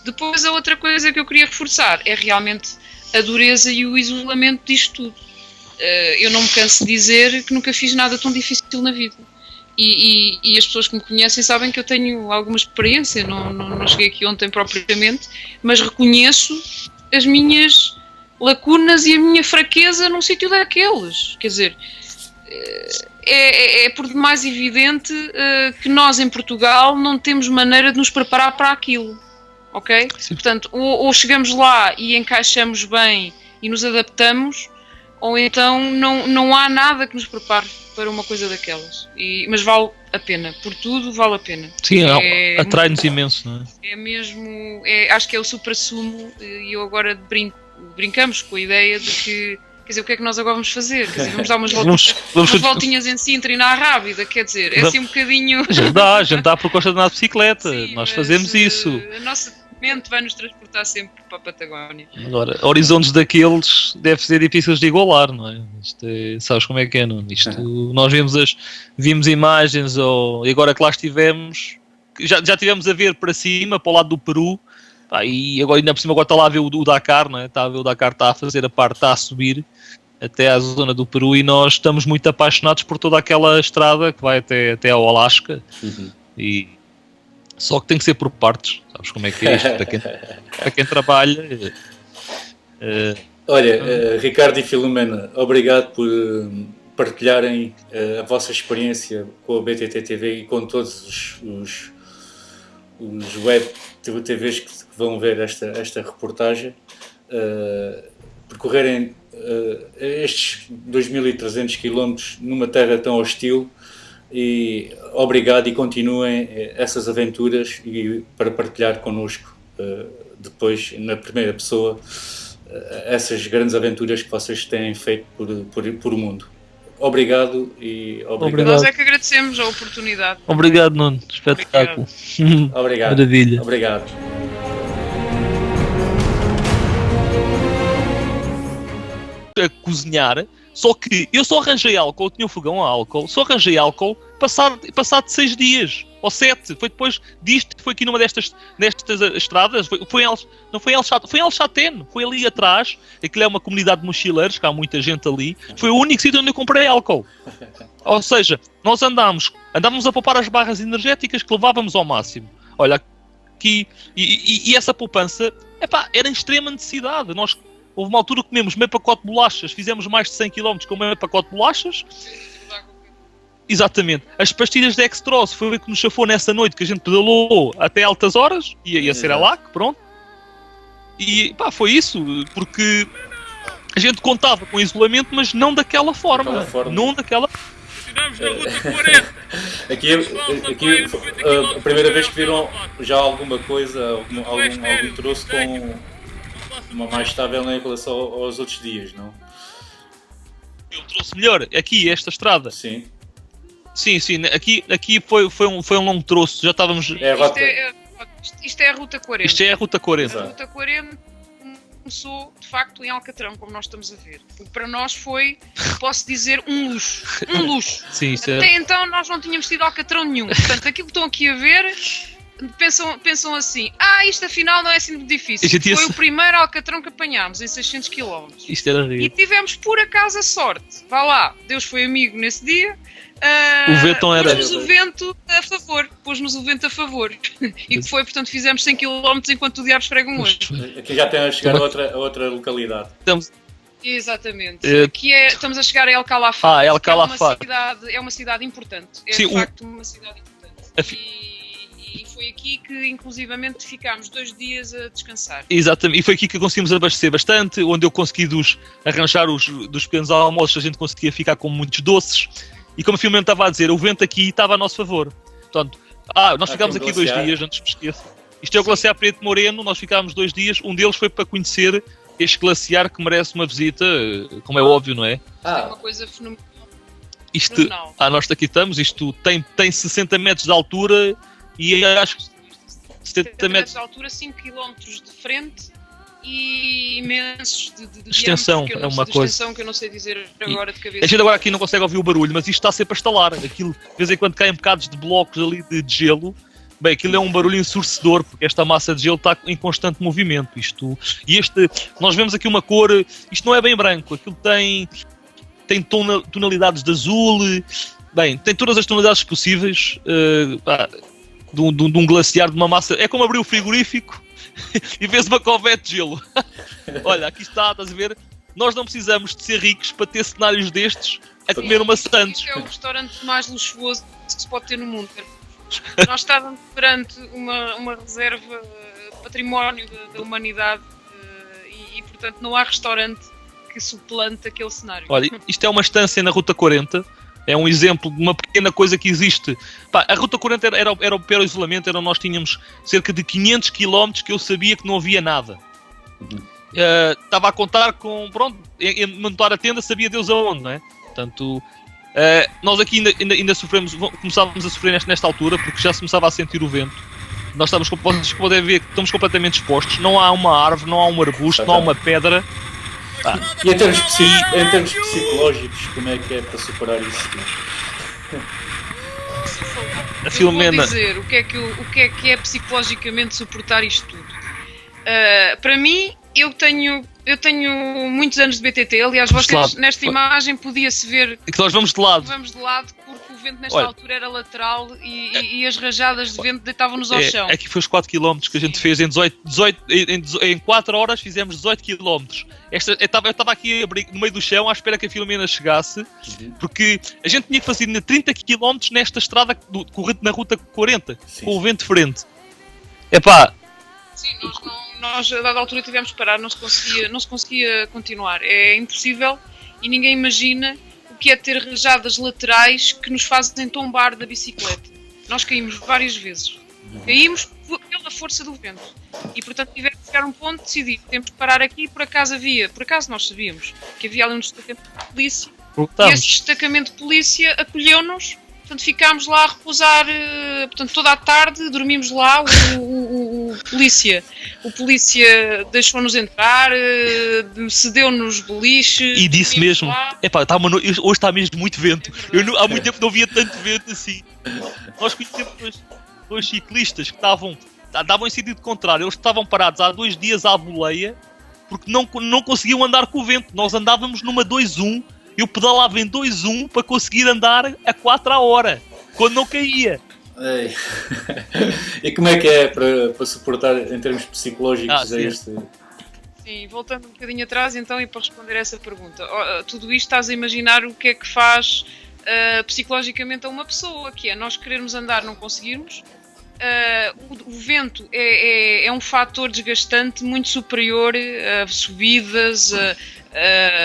Depois, a outra coisa que eu queria reforçar é realmente a dureza e o isolamento disto tudo. Eu não me canso de dizer que nunca fiz nada tão difícil na vida. E as pessoas que me conhecem sabem que eu tenho alguma experiência, não cheguei aqui ontem propriamente, mas reconheço as minhas lacunas e a minha fraqueza num sítio daqueles. Quer dizer, é por demais evidente que nós em Portugal não temos maneira de nos preparar para aquilo, ok? Sim. Portanto, ou chegamos lá e encaixamos bem e nos adaptamos, ou então não há nada que nos prepare para uma coisa daquelas. Mas vale a pena, por tudo vale a pena. Sim, atrai-nos imenso, não é? É mesmo, acho que é o supra-sumo, e eu agora brincamos com a ideia de que, quer dizer, o que é que nós agora vamos fazer? Quer dizer, vamos dar umas voltinhas em Sintra e na Rábida, quer dizer, é assim um bocadinho... Jantar por Costa da bicicleta, sim, nós fazemos isso. A nossa mente vai nos transportar sempre para a Patagónia. Agora, horizontes daqueles deve ser difíceis de igualar, não é? Sabes como é que é, não? Nós vimos imagens, e agora que lá estivemos, já estivemos a ver para cima, para o lado do Peru, e agora ainda por cima está lá a ver o Dakar, não é? Está a ver o Dakar, está a fazer a parte, está a subir até à zona do Peru, e nós estamos muito apaixonados por toda aquela estrada que vai até ao Alasca. Só que tem que ser por partes, sabes como é que é isto? Para quem trabalha. Olha, Ricardo e Filomena, obrigado por partilharem a vossa experiência com a BTT TV e com todos os web TVs que vão ver esta reportagem. Percorrerem estes 2.300 km numa terra tão hostil. E obrigado, e continuem essas aventuras e para partilhar connosco depois, na primeira pessoa, essas grandes aventuras que vocês têm feito por o mundo. Obrigado e obrigado. Nós é que agradecemos a oportunidade. Obrigado, Nuno. Espetáculo. Obrigado. Maravilha. Obrigado. A cozinhar, só que eu só arranjei álcool, eu tinha um fogão a álcool, só arranjei álcool passado 6 dias, ou 7, foi depois disto, foi aqui numa destas estradas, não foi em Alchatén, foi ali atrás, aquilo é uma comunidade de mochileiros, que há muita gente ali, foi o único sítio onde eu comprei álcool. Ou seja, nós andávamos a poupar as barras energéticas que levávamos ao máximo. Olha, aqui, e essa poupança, era em extrema necessidade. Houve uma altura que comemos meio pacote de bolachas, fizemos mais de 100 km com meio pacote de bolachas. Exatamente. As pastilhas de Dextrose foi o que nos chafou nessa noite, que a gente pedalou até altas horas, e a Cerelac, pronto. E foi isso, porque a gente contava com isolamento, mas não daquela forma. Não daquela... Aqui a primeira vez que viram já alguma coisa, algum troço com uma mais estável em relação aos outros dias, não? Eu trouxe melhor aqui, esta estrada. Sim. Sim, aqui foi um longo troço, já estávamos... Isto é a Ruta 40. Isto é a Ruta 40. A Ruta 40 começou, de facto, em Alcatrão, como nós estamos a ver. O que para nós foi, posso dizer, um luxo. Um luxo. Sim, até então nós não tínhamos tido Alcatrão nenhum. Portanto, aquilo que estão aqui a ver... Pensam assim, isto afinal não é assim muito difícil. Foi o primeiro Alcatrão que apanhámos em 600 km. Isto era rir. E tivemos por acaso a sorte. Vá lá, Deus foi amigo nesse dia. O vento era. Pôs-nos o vento a favor. E que foi, portanto, fizemos 100 km enquanto o diabo esfrega um olho. Aqui já tem a chegar a outra localidade. Exatamente. Aqui estamos a chegar a El Calafate. El Calafate. É uma cidade importante. Sim, de facto uma cidade importante. E foi aqui que, inclusivamente, ficámos 2 dias a descansar. Exatamente, e foi aqui que conseguimos abastecer bastante, onde eu consegui arranjar dos pequenos almoços, a gente conseguia ficar com muitos doces. E como a Filomena estava a dizer, o vento aqui estava a nosso favor. Portanto, nós ficámos aqui 2 dias, antes me esqueço. Isto é o glaciar Preto Moreno, nós ficámos 2 dias, um deles foi para conhecer este glaciar que merece uma visita, como é óbvio, não é? É uma coisa fenomenal. Nós aqui estamos, isto tem 60 metros de altura... E acho que 70 metros de altura, 5 km de frente e imensos de extensão, diâmetro, é uma coisa. Extensão que eu não sei dizer agora de cabeça. A gente agora aqui não consegue ouvir o barulho, mas isto está sempre a estalar. Aquilo, de vez em quando caem bocados de blocos ali de gelo. Bem, aquilo é um barulho ensurdecedor, porque esta massa de gelo está em constante movimento. Nós vemos aqui uma cor, isto não é bem branco, aquilo tem tonalidades de azul, Bem, tem todas as tonalidades possíveis de um glaciar, de uma massa. É como abrir o frigorífico e vês uma covete de gelo. Olha, aqui está, estás a ver? Nós não precisamos de ser ricos para ter cenários destes a comer uma Santos. Isto é o restaurante mais luxuoso que se pode ter no mundo. Nós estávamos perante uma reserva, património da humanidade e, portanto, não há restaurante que suplante aquele cenário. Olha, isto é uma estância na Ruta 40. É um exemplo de uma pequena coisa que existe. A Ruta 40 era o pior isolamento. Nós tínhamos cerca de 500 km que eu sabia que não havia nada. Estava a contar com... Pronto, em montar a tenda sabia Deus aonde, não é? Portanto, nós aqui ainda começávamos a sofrer nesta altura, porque já se começava a sentir o vento. Nós estamos, vocês podem ver que estamos completamente expostos. Não há uma árvore, não há um arbusto, não há uma pedra. E em termos psicológicos, como é que é para superar isso? A Filomena... Vou dizer o que é psicologicamente suportar isto tudo. Para mim, eu tenho muitos anos de BTT. Aliás, vocês nesta imagem podia-se ver que nós vamos de lado. Vamos de lado porque o vento nesta altura era lateral e as rajadas de vento deitavam-nos ao chão. Aqui foi os 4 km que a gente fez em 4 horas fizemos 18 km. Eu estava aqui no meio do chão à espera que a Filomena chegasse, porque a gente tinha que fazer ainda 30 km nesta estrada corrente na Ruta 40, com o vento de frente. Sim, nós a dada altura tivemos que parar, não se conseguia continuar. É impossível e ninguém imagina o que é ter rajadas laterais que nos fazem tombar da bicicleta. Nós caímos várias vezes. Caímos pela força do vento. E portanto tivemos que chegar a um ponto de decidir. Temos que parar aqui, por acaso nós sabíamos que havia ali um destacamento de polícia. E esse destacamento de polícia acolheu-nos. Portanto, ficámos lá a repousar, toda a tarde, dormimos lá, o polícia deixou-nos entrar, cedeu-nos beliches... E disse mesmo, hoje está mesmo muito vento, há muito tempo não via tanto vento assim. Nós conhecemos dois ciclistas que davam em sentido contrário, eles estavam parados há 2 dias à boleia, porque não conseguiam andar com o vento, nós andávamos numa 2-1, eu pedalava em 2-1 para conseguir andar a 4 a hora, quando não caía. Ei. E como é que é para suportar em termos psicológicos este... Sim, voltando um bocadinho atrás então e para responder a essa pergunta. Tudo isto estás a imaginar o que é que faz psicologicamente a uma pessoa, que é nós querermos andar, não conseguirmos. O vento é um fator desgastante muito superior a subidas,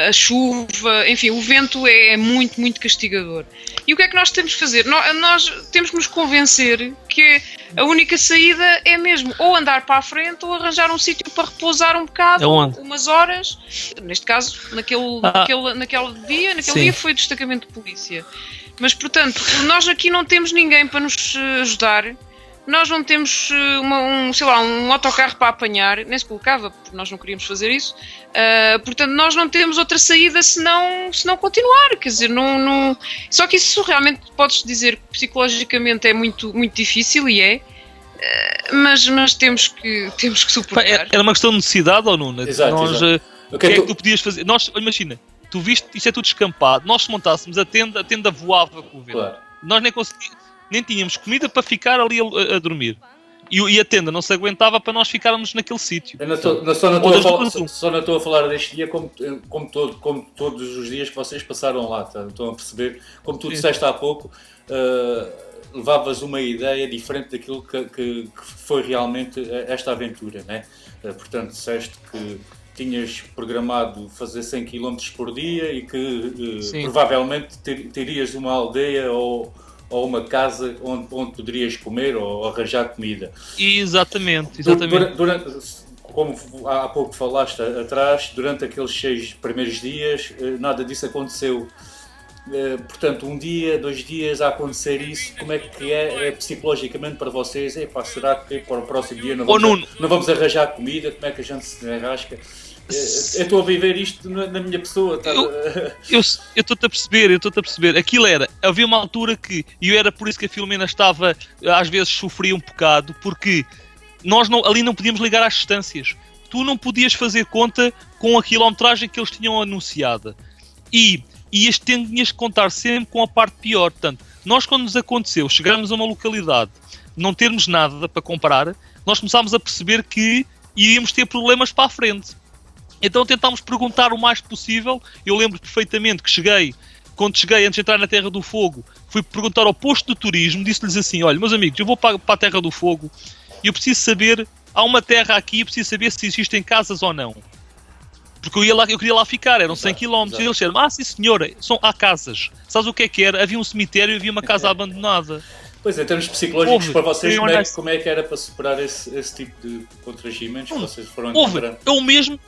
a chuva, enfim, o vento é muito, muito castigador. E o que é que nós temos que fazer? Nós temos que nos convencer que a única saída é mesmo ou andar para a frente ou arranjar um sítio para repousar um bocado, umas horas. Neste caso, naquele dia foi destacamento de polícia. Mas, portanto, nós aqui não temos ninguém para nos ajudar. Nós não temos um autocarro para apanhar, nem se colocava, porque nós não queríamos fazer isso. Portanto, nós não temos outra saída senão continuar. Quer dizer, não... Só que isso realmente podes dizer que psicologicamente é muito, muito difícil e é. Mas temos que suportar. Era uma questão de necessidade ou não? Exato. O que é que tu podias fazer? Imagina, tu viste, isto é tudo descampado. Nós se montássemos a tenda voava com o vento. Claro. Nós nem tínhamos comida para ficar ali a dormir. E a tenda não se aguentava para nós ficarmos naquele sítio. Só não estou a falar deste dia como todos os dias que vocês passaram lá. Tá? Estão a perceber? Como tu disseste há pouco, levavas uma ideia diferente daquilo que foi realmente esta aventura, né? Portanto, disseste que tinhas programado fazer 100 km por dia e que provavelmente terias uma aldeia ou uma casa onde poderias comer ou arranjar comida. Exatamente. Como há pouco falaste atrás, durante aqueles 6 primeiros dias, nada disso aconteceu. Portanto, 1 dia, 2 dias a acontecer isso, como é que é psicologicamente para vocês? Será que para o próximo dia não vamos arranjar comida? Como é que a gente se arrasca? Eu estou a viver isto na minha pessoa. Tá? Eu estou-te a perceber. Havia uma altura que, e era por isso que a Filomena estava, às vezes sofria um bocado, porque nós ali não podíamos ligar às distâncias. Tu não podias fazer conta com a quilometragem que eles tinham anunciada. E e este tinhas que contar sempre com a parte pior. Portanto, nós quando nos aconteceu, chegarmos a uma localidade, não termos nada para comprar, nós começámos a perceber que iríamos ter problemas para a frente. Então tentámos perguntar o mais possível. Eu lembro perfeitamente que quando cheguei, antes de entrar na Terra do Fogo, fui perguntar ao posto de turismo, disse-lhes assim, olha, meus amigos, eu vou para a Terra do Fogo e eu preciso saber, há uma terra aqui, eu preciso saber se existem casas ou não. Porque eu queria lá ficar, eram 100 km. E eles disseram, sim senhor, há casas. Sabes o que era? Havia um cemitério e havia uma casa abandonada. Pois, em termos psicológicos, para vocês, como é que era para superar esse tipo de constrangimentos que vocês foram encontrando? É o mesmo.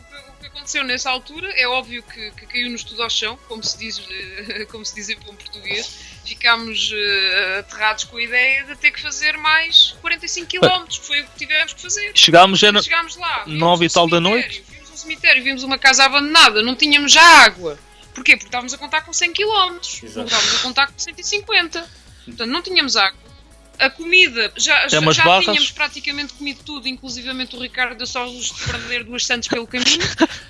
O que aconteceu nessa altura é óbvio que caiu-nos tudo ao chão, como se diz em bom português. Ficámos aterrados com a ideia de ter que fazer mais 45 km, que foi o que tivemos que fazer. Chegámos lá, 9 e tal da noite. Vimos um cemitério, vimos uma casa abandonada, não tínhamos já água. Porquê? Porque estávamos a contar com 100 km, não estávamos a contar com 150. Portanto, não tínhamos água. A comida, já tínhamos praticamente comido tudo, inclusivamente o Ricardo deu só os de perder 2 sandes pelo caminho,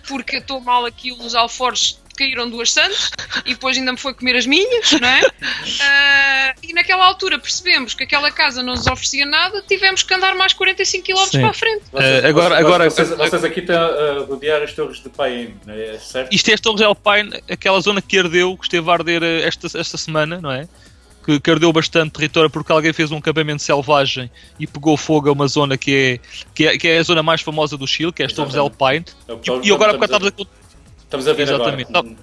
porque estou mal aqui, os alforjes caíram 2 sandes e depois ainda me foi comer as minhas, não é? E naquela altura percebemos que aquela casa não nos oferecia nada, tivemos que andar mais 45 km para a frente. Vocês aqui estão a rodear as Torres de Paine, não é certo? Isto é as Torres de Paine, aquela zona que ardeu, que esteve a arder esta semana, não é? Que ardeu bastante território porque alguém fez um acampamento selvagem e pegou fogo a uma zona que é a zona mais famosa do Chile, que é as Torres de Alpine. E agora estamos a ver exatamente. Agora.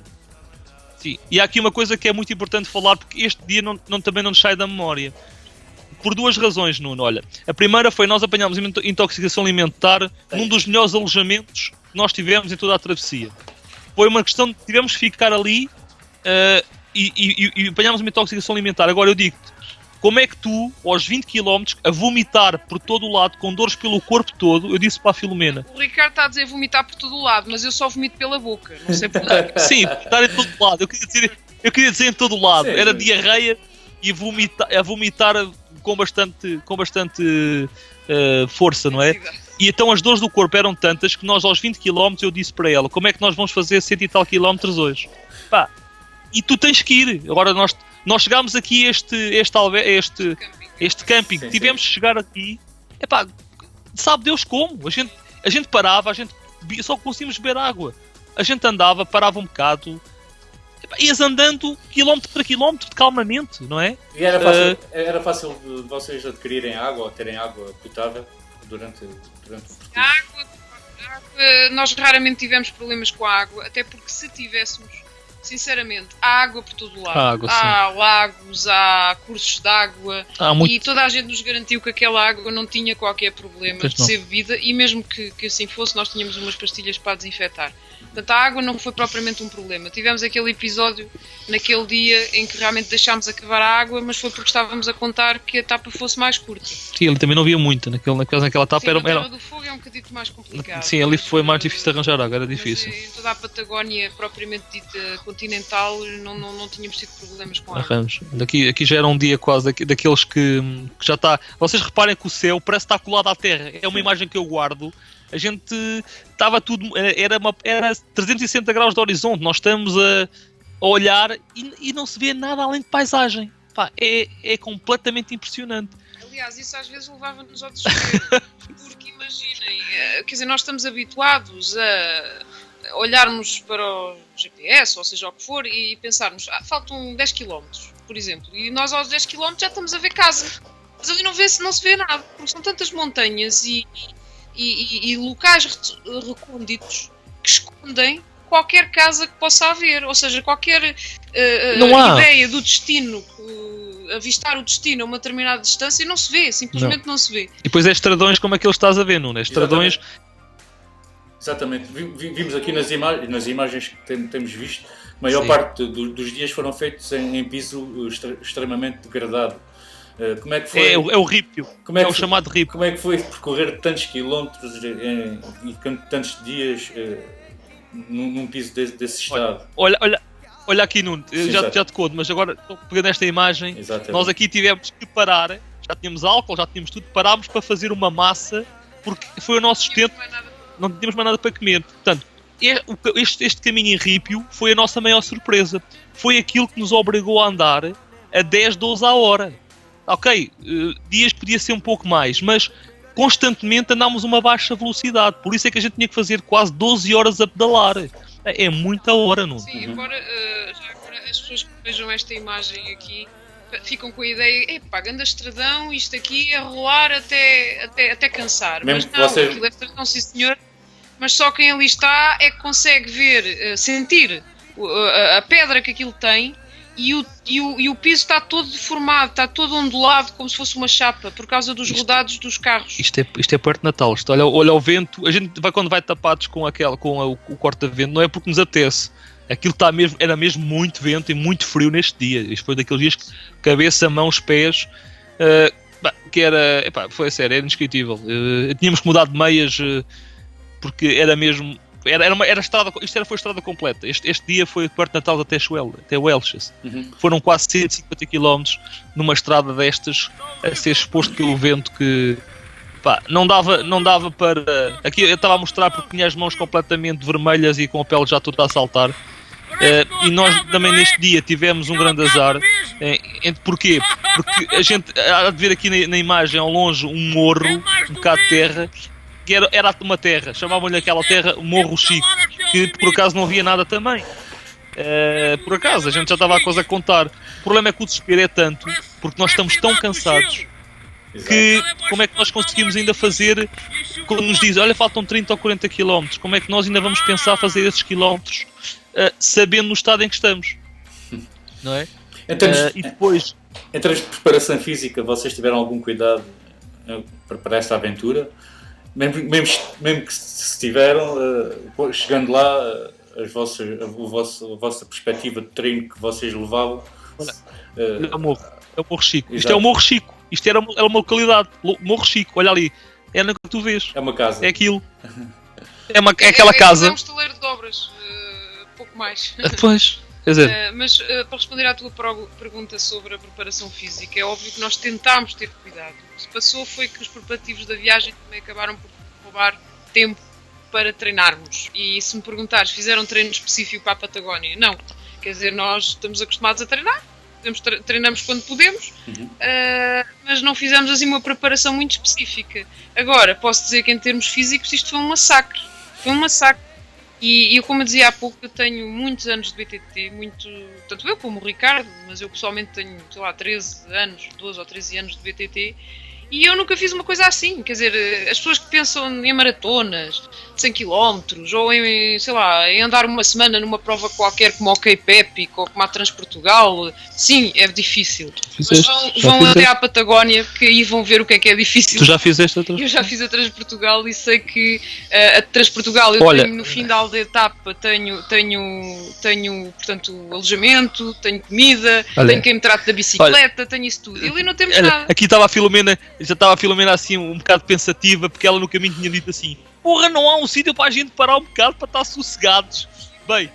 Sim. E há aqui uma coisa que é muito importante falar, porque este dia também não nos sai da memória. Por 2 razões, Nuno. Olha, a primeira foi nós apanhámos intoxicação alimentar num dos melhores alojamentos que nós tivemos em toda a travessia. Foi uma questão de tivemos que ficar ali e apanhámos uma intoxicação alimentar. Agora eu digo-te, como é que tu, aos 20 km, a vomitar por todo o lado, com dores pelo corpo todo, eu disse para a Filomena. O Ricardo está a dizer vomitar por todo o lado, mas eu só vomito pela boca, não sei porquê. Sim, vomitar em todo o lado, eu queria dizer em todo o lado. Sim, era diarreia e a vomitar com bastante força, não é? E então as dores do corpo eram tantas que nós aos 20 km eu disse para ela, como é que nós vamos fazer 100 e tal quilómetros hoje? Pá, e tu tens que ir. Agora nós chegámos aqui a este camping. Sim, tivemos que chegar aqui. Epá, sabe Deus como? A gente parava, só conseguimos beber água. A gente andava, parava um bocado. Epá, ias andando quilómetro para quilómetro, calmamente, não é? E era fácil de vocês adquirirem água ou terem água potável durante o percurso? Nós raramente tivemos problemas com a água, até porque se tivéssemos, sinceramente, há água por todo o lado. Há lagos, há cursos de água e toda a gente nos garantiu que aquela água não tinha qualquer problema de ser bebida e mesmo que assim fosse, nós tínhamos umas pastilhas para desinfetar. Portanto, a água não foi propriamente um problema. Tivemos aquele episódio naquele dia em que realmente deixámos acabar a água, mas foi porque estávamos a contar que a etapa fosse mais curta. Sim, ele também não via muito naquela etapa. Sim, a Terra do Fogo é um bocadito mais complicado. Sim, ali foi mais difícil de arranjar água, era difícil. Em toda a Patagónia, propriamente dita continental, não tínhamos tido problemas com a água. Arranjo. Aqui já era um dia quase daqueles que já está... Vocês reparem que o céu parece estar colado à terra. É uma imagem que eu guardo. A gente estava tudo... Era 360 graus de horizonte. Nós estamos a olhar e não se vê nada além de paisagem. Pá, é completamente impressionante. Aliás, isso às vezes levava-nos ao desespero. Porque imaginem, quer dizer, nós estamos habituados a olharmos para o GPS, ou seja, o que for, e pensarmos, faltam 10 km, por exemplo. E nós aos 10 km já estamos a ver casa. Mas ali não se vê nada, porque são tantas montanhas e locais recônditos que escondem qualquer casa que possa haver, ou seja, qualquer ideia do destino, avistar o destino a uma determinada distância, não se vê, simplesmente não se vê. E depois é estradões como aqueles que estás a ver, Nuno, é estradões... Exatamente, vimos aqui nas imagens que temos visto, a maior parte dos dias foram feitos em piso extremamente degradado. Como é que foi? É o ripio, é o chamado ripio. Como é que foi percorrer tantos quilómetros e tantos dias num piso desse estado? Olha aqui, Nuno, já te conto, mas agora pegando esta imagem, nós aqui tivemos que parar, já tínhamos álcool, já tínhamos tudo, parámos para fazer uma massa, porque foi o nosso sustento, não tínhamos mais nada para comer. Portanto, este caminho em Rípio foi a nossa maior surpresa. Foi aquilo que nos obrigou a andar a 10, 12 à hora. Ok, dias podia ser um pouco mais, mas constantemente andámos uma baixa velocidade. Por isso é que a gente tinha que fazer quase 12 horas a pedalar. É muita hora, não? Sim, embora já agora as pessoas que vejam esta imagem aqui ficam com a ideia, epá, grande estradão, isto aqui é rolar até cansar. Mesmo mas não, vocês... aquilo é estradão, sim senhor, mas só quem ali está é que consegue ver, sentir a pedra que aquilo tem e o piso está todo deformado, está todo ondulado como se fosse uma chapa por causa dos rodados dos carros. Isto é perto de Natal. Olha o vento, a gente vai, quando vai tapados com o corta-vento, não é porque nos apetece. Aquilo era mesmo muito vento e muito frio neste dia. Isto foi daqueles dias que cabeça, mãos, pés, que era, foi sério, era indescritível. Tínhamos que mudar de meias porque era mesmo. Era estrada, foi estrada completa. Este dia foi de Porto Natal até Welches. Foram quase 150 km numa estrada destas a ser exposto pelo vento que não dava para. Aqui eu estava a mostrar porque tinha as mãos completamente vermelhas e com a pele já toda a saltar. E nós também neste dia tivemos um grande azar. Porquê? Porque a gente há de ver aqui na imagem ao longe um morro, um bocado de terra, que era uma terra, chamavam-lhe aquela terra Morro Chico, que por acaso não havia nada também. Por acaso, a gente já estava a coisa a contar. O problema é que o desespero é tanto, porque nós estamos tão cansados, que como é que nós conseguimos ainda fazer, quando nos dizem, olha, faltam 30 ou 40 km, como é que nós ainda vamos pensar fazer esses quilómetros, sabendo no estado em que estamos, não é? E depois, em termos de preparação física, vocês tiveram algum cuidado para esta aventura? Mesmo que se tiveram, chegando lá, a vossa perspectiva de treino que vocês levavam? É o Morro Chico. Isto é o Morro Chico. Isto era uma localidade. Morro Chico, olha ali. É no que tu vês. É uma casa. É aquilo. É aquela casa. É um estaleiro de obras. Pouco mais. Depois. Quer dizer. Mas para responder à tua pergunta sobre a preparação física, é óbvio que nós tentámos ter cuidado. O que se passou foi que os preparativos da viagem também acabaram por roubar tempo para treinarmos. E se me perguntares, fizeram treino específico para a Patagónia? Não. Quer dizer, nós estamos acostumados a treinar, treinamos quando podemos, mas não fizemos assim uma preparação muito específica. Agora, posso dizer que em termos físicos isto foi um massacre. Foi um massacre. E eu, como eu dizia há pouco, eu tenho muitos anos de BTT, tanto eu como o Ricardo, mas eu pessoalmente tenho, 13 anos, 12 ou 13 anos de BTT, e eu nunca fiz uma coisa assim. Quer dizer, as pessoas que pensam em maratonas, de 100 km, ou em andar uma semana numa prova qualquer como o Cape Epic ou como a Transportugal, sim, é difícil. Mas vão até à Patagónia, porque aí vão ver o que é difícil. Tu já fizeste a Eu já fiz a Transportugal e sei que a Transportugal, tenho no final da etapa, tenho portanto, alojamento, tenho comida, tenho quem me trate da bicicleta, tenho isso tudo. E ali não temos nada. Aqui estava a Filomena, já estava a Filomena assim um bocado pensativa, porque ela no caminho tinha dito assim: porra, não há um sítio para a gente parar um bocado para estar sossegados. Bem,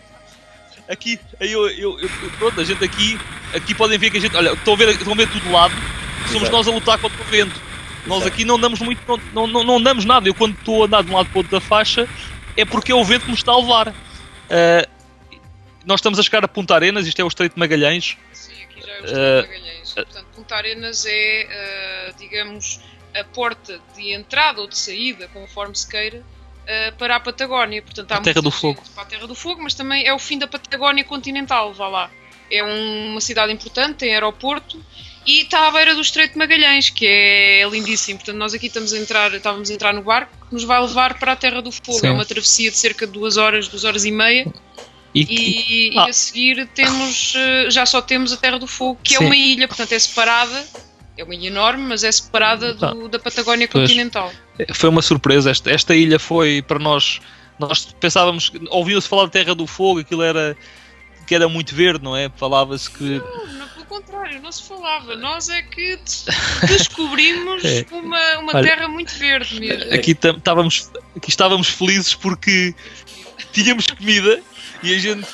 aqui, pronto, a gente aqui podem ver que a gente, olha, estão a ver tudo de lado, somos nós a lutar contra o vento. Nós aqui não damos muito, não damos nada. Eu quando estou a andar de um lado para o outro da faixa, é porque é o vento que me está a levar. Nós estamos a chegar a Punta Arenas, isto é o Estreito de Magalhães. Sim, aqui já é o Estreito de Magalhães. Portanto, Punta Arenas é, digamos, a porta de entrada ou de saída, conforme se queira, para a Patagónia. Portanto, há a Terra do Fogo. Para a Terra do Fogo, mas também é o fim da Patagónia continental, vá lá. É uma cidade importante, tem aeroporto e está à beira do Estreito de Magalhães, que é lindíssimo. Portanto, nós aqui estávamos a entrar no barco que nos vai levar para a Terra do Fogo. Sim. É uma travessia de cerca de 2 horas e meia. E a seguir já só temos a Terra do Fogo, que Sim. é uma ilha, portanto é separada, é uma ilha enorme, mas é separada da Patagónia continental. Foi uma surpresa, esta ilha foi para nós pensávamos, ouviu-se falar da Terra do Fogo, aquilo que era muito verde, não é? Falava-se que... Não, pelo contrário, não se falava, nós é que descobrimos uma terra muito verde mesmo. Aqui estávamos felizes porque tínhamos comida. E a gente,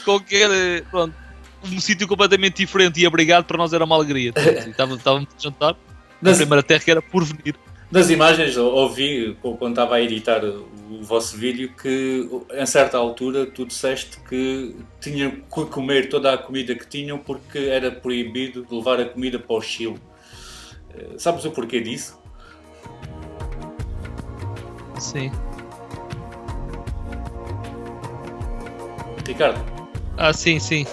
um sítio completamente diferente e abrigado, para nós era uma alegria. Estávamos a jantar, a primeira terra que era por venir. Das imagens, ouvi, quando estava a editar o vosso vídeo, que em certa altura tu disseste que tinham que comer toda a comida que tinham porque era proibido de levar a comida para o Chile. Sabes o porquê disso? Sim. Ricardo? Sim. Sim,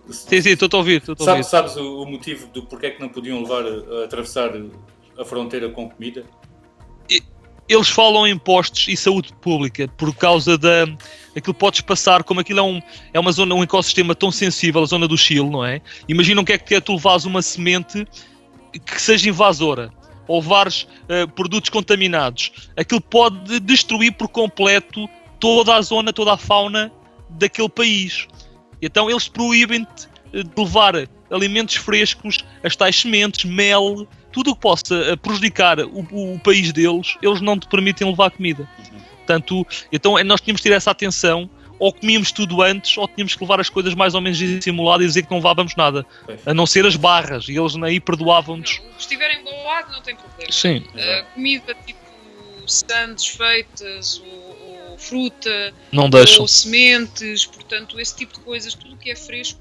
estou a ouvir. Sabes o motivo do porquê que não podiam atravessar a fronteira com comida? Eles falam em impostos e saúde pública por causa daquilo que podes passar, como aquilo é uma zona, um ecossistema tão sensível, a zona do Chile, não é? Imagina o que é tu levares uma semente que seja invasora ou levares produtos contaminados. Aquilo pode destruir por completo toda a zona, toda a fauna daquele país. Então eles proíbem-te de levar alimentos frescos, as tais sementes, mel, tudo o que possa prejudicar o país deles, eles não te permitem levar comida. Portanto, então nós tínhamos de ter essa atenção, ou comíamos tudo antes, ou tínhamos que levar as coisas mais ou menos dissimuladas e dizer que não levávamos nada. A não ser as barras, e eles aí perdoavam-nos. Se estiverem embalado não tem problema. Sim. Comida tipo sandes feitas, ou fruta, não deixam. Ou sementes, portanto, esse tipo de coisas, tudo que é fresco.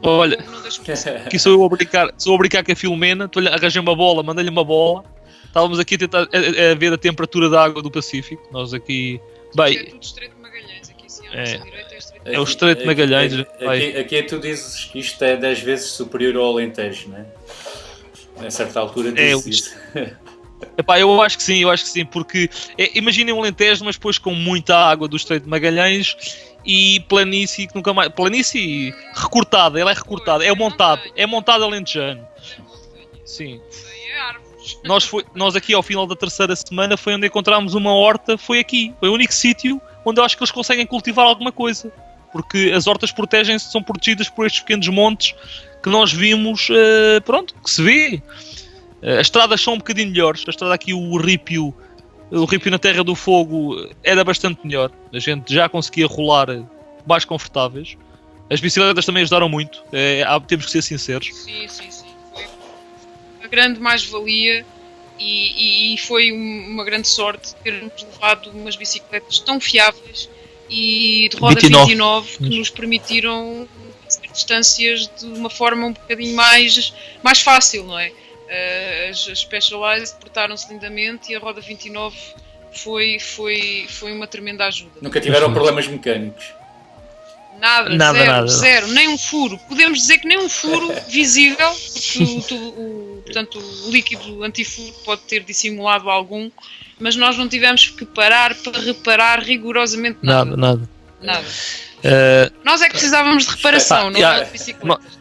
Olha, não deixam passar. Aqui sou eu a brincar com a Filomena, arranjei uma bola, mandei-lhe uma bola. Estávamos aqui a tentar a ver a temperatura da água do Pacífico. Nós aqui. Bem, é tudo Estreito de Magalhães, aqui sim, é o Estreito de Magalhães. Aqui tu dizes que isto é 10 vezes superior ao Alentejo, não é? A certa altura dizes isso. Epá, eu acho que sim, porque imaginem um Alentejo, mas depois com muita água do Estreito de Magalhães e planície que nunca mais. Planície recortada, ela é recortada, é montado alentejano. Sim. Nós aqui ao final da terceira semana foi onde encontramos uma horta, foi o único sítio onde eu acho que eles conseguem cultivar alguma coisa. Porque as hortas são protegidas por estes pequenos montes que nós vimos, que se vê. As estradas são um bocadinho melhores. A estrada aqui, o ripio na Terra do Fogo era bastante melhor. A gente já conseguia rolar mais confortáveis. As bicicletas também ajudaram muito. Temos que ser sinceros. Sim. Foi uma grande mais-valia e foi uma grande sorte termos levado umas bicicletas tão fiáveis e de roda 29 que nos permitiram fazer distâncias de uma forma um bocadinho mais fácil, não é? As Specialized portaram-se lindamente e a roda 29 foi uma tremenda ajuda. Nunca tiveram problemas mecânicos? Nada. Zero, nem um furo. Podemos dizer que nem um furo visível, porque portanto, o líquido antifuro pode ter dissimulado algum, mas nós não tivemos que parar para reparar rigorosamente nada. Nada. Nós é que precisávamos de reparação, não é de bicicletas.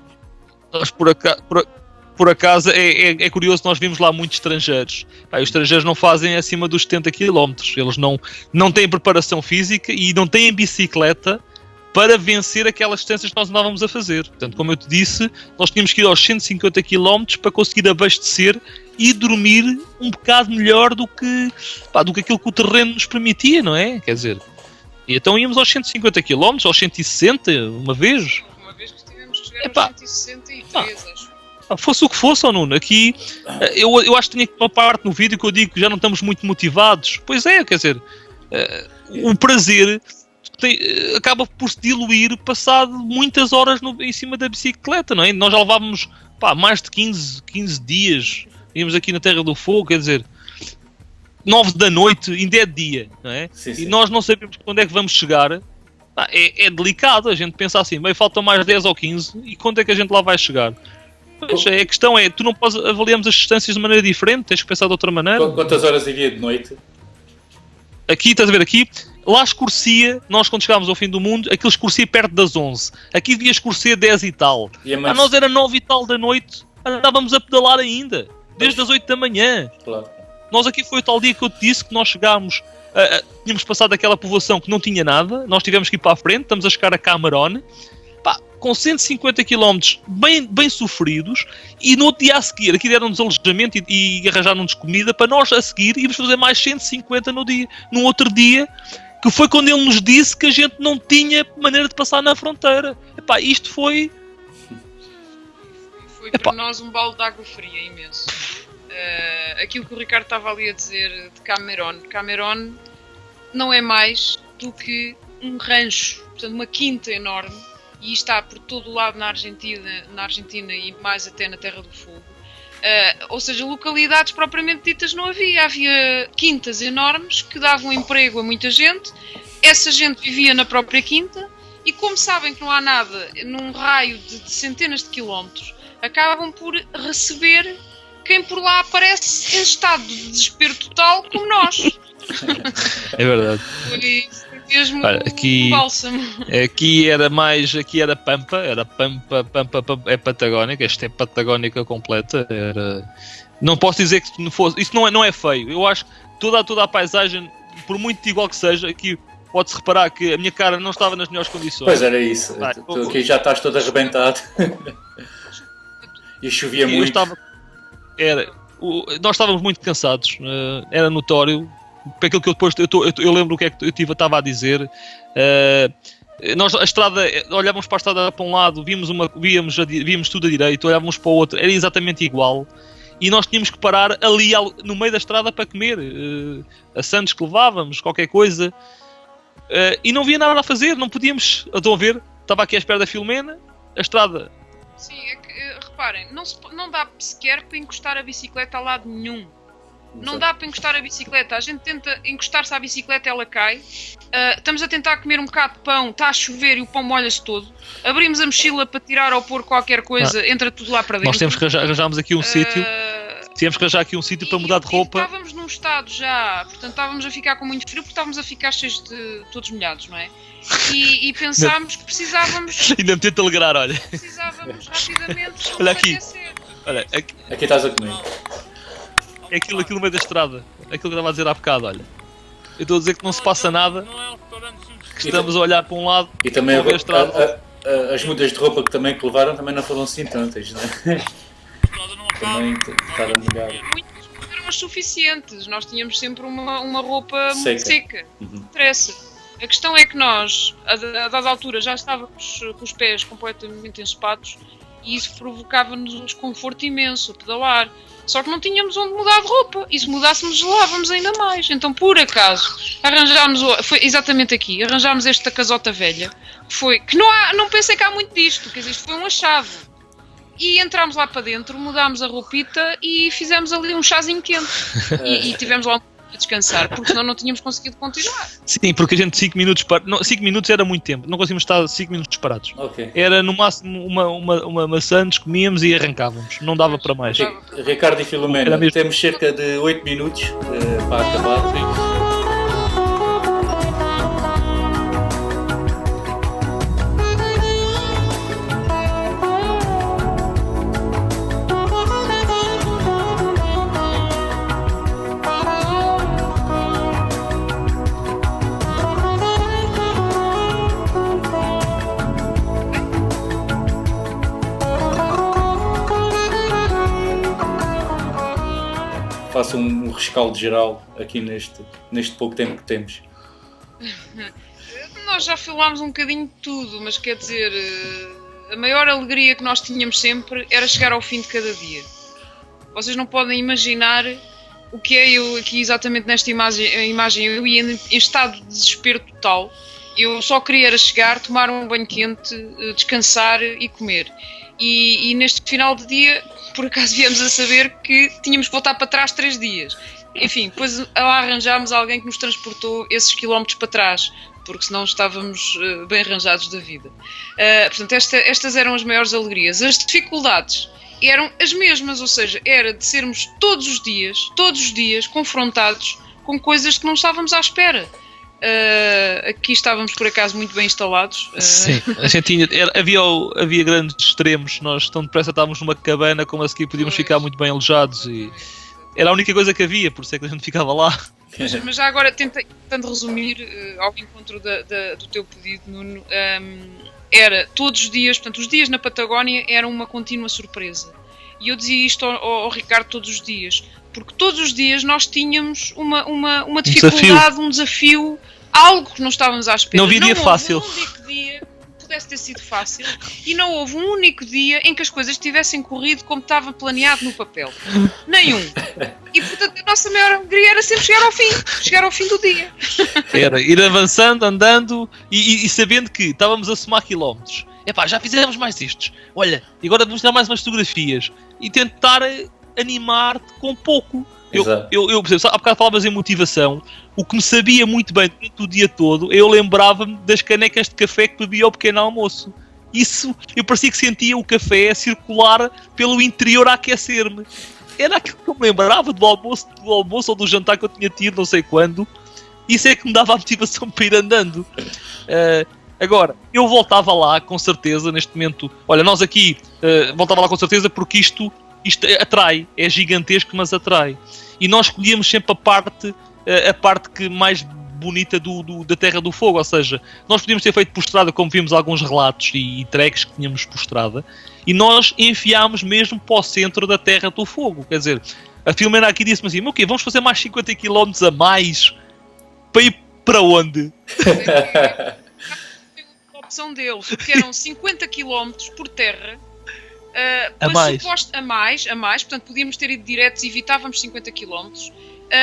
Nós por acaso, é curioso, nós vimos lá muitos estrangeiros. Os estrangeiros não fazem acima dos 70 km. Eles não têm preparação física e não têm bicicleta para vencer aquelas distâncias que nós andávamos a fazer. Portanto, como eu te disse, nós tínhamos que ir aos 150 km para conseguir abastecer e dormir um bocado melhor do que aquilo que o terreno nos permitia, não é? Quer dizer, e então íamos aos 150 km, aos 160, uma vez. Uma vez que tivemos que chegar aos 163, acho. Fosse o que fosse, Nuno, aqui eu acho que tinha uma parte no vídeo que eu digo que já não estamos muito motivados. Pois é, quer dizer, o prazer acaba por se diluir passado muitas horas em cima da bicicleta, não é? Nós já levávamos mais de 15 dias, íamos aqui na Terra do Fogo, quer dizer, 9 da noite, ainda é dia, não é? Sim. E nós não sabemos quando é que vamos chegar. É delicado, a gente pensa assim, bem, faltam mais 10 ou 15 e quando é que a gente lá vai chegar? Mas a questão é, tu não podes avaliarmos as distâncias de maneira diferente, tens que pensar de outra maneira. Quantas horas iria de noite? Aqui, estás a ver, lá escurecia, nós quando chegámos ao fim do mundo, aquilo escurecia perto das 11. Aqui devia escurecer 10 e tal. Nós era 9 e tal da noite, andávamos a pedalar ainda, desde as 8 da manhã. Claro. Nós aqui foi o tal dia que eu te disse que nós chegámos, tínhamos passado aquela povoação que não tinha nada, nós tivemos que ir para a frente, estamos a chegar a Camarón, com 150 km bem sofridos, e no outro dia a seguir, aqui deram-nos alojamento e arranjaram-nos comida para nós a seguir íamos fazer mais 150 no outro dia, que foi quando ele nos disse que a gente não tinha maneira de passar na fronteira. Isto foi para nós um balde de água fria imenso. aquilo que o Ricardo estava ali a dizer de Cameron. Cameron não é mais do que um rancho, portanto uma quinta enorme, e está por todo o lado na Argentina e mais até na Terra do Fogo. Ou seja, localidades propriamente ditas não havia. Havia quintas enormes que davam emprego a muita gente. Essa gente vivia na própria quinta e, como sabem que não há nada num raio de centenas de quilómetros, acabam por receber quem por lá aparece em estado de desespero total, como nós. É verdade. Foi mesmo aqui, um bálsamo. Aqui era Pampa, é Patagónica, esta é Patagónica completa. Não posso dizer que não fosse, isso não é feio. Eu acho que toda a paisagem, por muito igual que seja, aqui pode-se reparar que a minha cara não estava nas melhores condições. Pois era isso, tu aqui já estás todo arrebentado. E chovia muito. Nós estávamos muito cansados, era notório. Para aquilo que eu depois eu lembro o que é que eu estava a dizer. Nós a estrada, olhávamos para a estrada para um lado, víamos tudo a direito, olhávamos para o outro, era exatamente igual. E nós tínhamos que parar ali no meio da estrada para comer a sandes que levávamos, qualquer coisa. E não havia nada a fazer, não podíamos. Estão a ver? Estava aqui à espera da Filomena, a estrada. Sim, é que, reparem, não dá sequer para encostar a bicicleta a lado nenhum. Não dá para encostar a bicicleta. A gente tenta encostar-se à bicicleta, ela cai. Estamos a tentar comer um bocado de pão, está a chover e o pão molha-se todo. Abrimos a mochila para tirar ou pôr qualquer coisa, entra tudo lá para dentro. Nós temos que arranjarmos aqui um sítio. Tínhamos que arranjar aqui um sítio para mudar de roupa. Estávamos num estado já, portanto estávamos a ficar com muito frio porque estávamos a ficar cheios de todos molhados, não é? E pensámos que precisávamos. Ainda me tento alegrar, olha. Precisávamos rapidamente. Olha aqui. Olha, aqui estás a comer. É aquilo no meio da estrada. Aquilo que eu estava a dizer há bocado, olha. Eu estou a dizer que não se passa nada. Que estamos a olhar para um lado. E também as mudas de roupa que levaram também não foram assim tantas, não é? Também estava molhado. Muitas eram as suficientes. Nós tínhamos sempre uma roupa muito seca. Interessa. A questão é que nós, a dada altura, já estávamos com os pés completamente ensopados e isso provocava-nos um desconforto imenso a pedalar. Só que não tínhamos onde mudar de roupa. E se mudássemos, gelávamos ainda mais. Então, por acaso, foi exatamente aqui, arranjámos esta casota velha. Que não pensei que há muito disto, quer dizer, isto foi um achado. E entramos lá para dentro, mudámos a roupita e fizemos ali um chazinho quente. E tivemos lá a descansar, porque senão não tínhamos conseguido continuar. Sim, porque a gente 5 minutos... 5 minutos era muito tempo, não conseguimos estar 5 minutos parados. Okay. Era no máximo uma maçã, comíamos e arrancávamos, não dava para mais. Ricardo e Filomena, temos cerca de 8 minutos para acabar. Sim. Faça um rescaldo geral aqui neste pouco tempo que temos. Nós já falámos um bocadinho de tudo, mas quer dizer, a maior alegria que nós tínhamos sempre era chegar ao fim de cada dia. Vocês não podem imaginar o que é eu aqui exatamente nesta imagem. Eu ia em estado de desespero total. Eu só queria era chegar, tomar um banho quente, descansar e comer. E neste final de dia, por acaso viemos a saber que tínhamos que voltar para trás 3 dias. Enfim, depois lá arranjámos alguém que nos transportou esses quilómetros para trás, porque senão estávamos bem arranjados da vida. Portanto, estas eram as maiores alegrias. As dificuldades eram as mesmas, ou seja, era de sermos todos os dias confrontados com coisas que não estávamos à espera. Aqui estávamos por acaso muito bem instalados. Sim, a gente havia grandes extremos. Nós tão depressa estávamos numa cabana, como a seguir podíamos ficar muito bem alojados e era a única coisa que havia, por isso é que a gente ficava lá. Mas já agora, tentando resumir ao encontro do teu pedido, Nuno, era todos os dias, portanto os dias na Patagónia eram uma contínua surpresa. E eu dizia isto ao Ricardo todos os dias, porque todos os dias nós tínhamos uma dificuldade, um desafio, algo que não estávamos à espera. Não havia dia fácil. Um único dia pudesse ter sido fácil e não houve um único dia em que as coisas tivessem corrido como estava planeado no papel. Nenhum. E portanto a nossa maior alegria era sempre chegar ao fim do dia. Era ir avançando, andando e sabendo que estávamos a somar quilómetros. Epá, já fizemos mais estes. Olha, e agora vamos dar mais umas fotografias e tentar animar-te com pouco. Eu, por exemplo, há bocado falavas em motivação. O que me sabia muito bem durante o dia todo, eu lembrava-me das canecas de café que bebia ao pequeno almoço. Isso, eu parecia que sentia o café a circular pelo interior a aquecer-me. Era aquilo que eu me lembrava do almoço ou do jantar que eu tinha tido, não sei quando. Isso é que me dava a motivação para ir andando. Agora, eu voltava lá, com certeza, neste momento. Olha, nós aqui, voltava lá com certeza porque isto atrai, é gigantesco, mas atrai. E nós escolhíamos sempre a parte que mais bonita da Terra do Fogo, ou seja, nós podíamos ter feito por estrada, como vimos alguns relatos e treks que tínhamos por estrada, e nós enfiámos mesmo para o centro da Terra do Fogo. Quer dizer, a Filomena aqui disse-me assim, ok, vamos fazer mais 50 km a mais para ir para onde? A opção deles, que eram 50 km por terra, a mais, portanto podíamos ter ido diretos e evitávamos 50 km.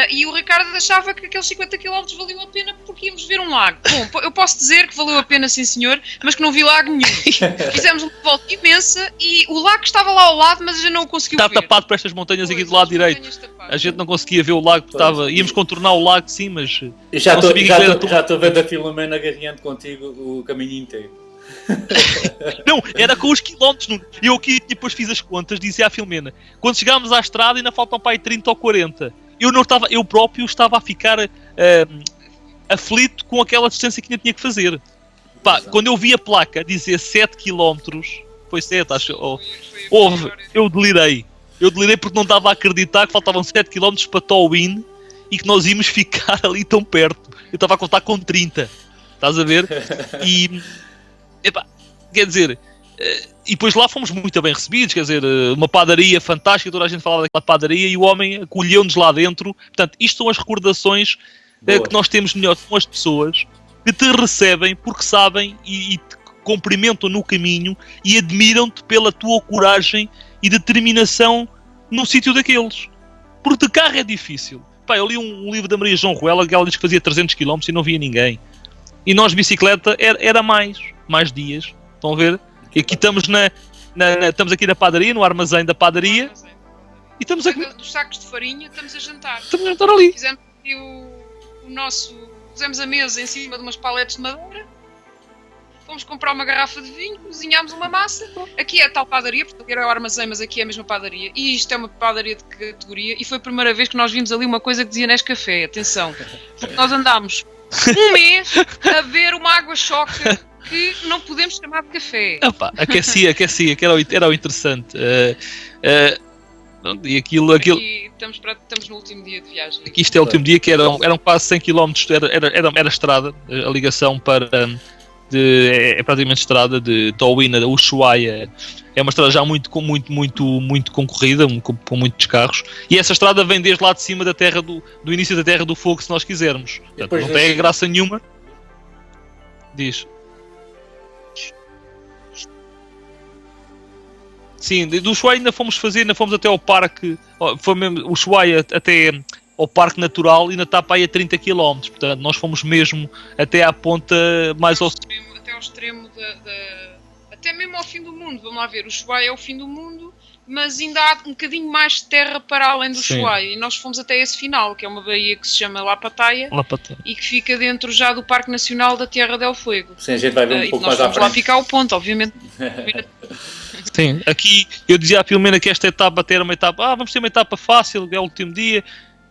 E o Ricardo achava que aqueles 50 km valiam a pena porque íamos ver um lago. Bom, eu posso dizer que valeu a pena, sim senhor, mas que não vi lago nenhum. Fizemos uma volta imensa e o lago estava lá ao lado, mas a gente não o conseguiu ver. Está tapado por estas montanhas aqui do lado direito. A gente não conseguia ver o lago, porque íamos contornar o lago, sim, mas... Já estou vendo a Filomena agarreando contigo o caminho inteiro. Não, era com os quilómetros. Eu aqui depois fiz as contas, dizia à Filomena, quando chegámos à estrada ainda faltam para aí 30 ou 40. Eu próprio estava a ficar aflito com aquela distância que ainda tinha que fazer. Pá, quando eu vi a placa dizer 7 km, foi 7, acho. Eu delirei. Eu delirei porque não estava a acreditar que faltavam 7 km para Towin e que nós íamos ficar ali tão perto. Eu estava a contar com 30. Estás a ver? E... Epá, quer dizer, e depois lá fomos muito bem recebidos, quer dizer, uma padaria fantástica, toda a gente falava daquela padaria e o homem acolheu-nos lá dentro. Portanto, isto são as recordações que nós temos melhor com as pessoas que te recebem porque sabem e te cumprimentam no caminho e admiram-te pela tua coragem e determinação no sítio daqueles. Porque de carro é difícil. Pá, eu li um livro da Maria João Ruela que ela diz que fazia 300 km e não via ninguém. E nós, bicicleta, era mais dias. Estão a ver? E aqui estamos estamos aqui na padaria, no armazém da padaria. E estamos aqui... Dos sacos de farinha, estamos a jantar. Estamos a jantar ali. Fizemos aqui o nosso... Pusemos a mesa em cima de umas paletes de madeira. Fomos comprar uma garrafa de vinho, cozinhámos uma massa. Aqui é a tal padaria, porque era o armazém, mas aqui é a mesma padaria. E isto é uma padaria de categoria. E foi a primeira vez que nós vimos ali uma coisa que dizia Nescafé. Atenção. Porque nós andámos um mês a ver uma água-choca que não podemos chamar de café. Opa, aquecia, que era o interessante. E aquilo... Aqui estamos no último dia de viagem. Aqui isto é o último dia, que eram quase 100 km, era estrada, a ligação para... é praticamente estrada de Towin a Ushuaia. É uma estrada já muito concorrida, com muitos carros. E essa estrada vem desde lá de cima da terra do início da Terra do Fogo, se nós quisermos. Portanto, não tem graça nenhuma. Diz. Sim, do Ushuaia ainda fomos até ao parque. Foi mesmo o Ushuaia até ao Parque Natural, ainda está para aí a 30 km. Portanto, nós fomos mesmo até à ponta mais ao extremo, até ao extremo até mesmo ao fim do mundo. Vamos lá ver, o Ushuaia é o fim do mundo, mas ainda há um bocadinho mais de terra para além do Ushuaia. E nós fomos até esse final, que é uma baía que se chama Lapataia e que fica dentro já do Parque Nacional da Tierra del Fuego. Sim, a gente vai ver um pouco mais à frente. Nós vamos lá ficar ao ponto, obviamente. Sim, aqui eu dizia à Filomena que esta etapa até era uma etapa, vamos ter uma etapa fácil, é o último dia.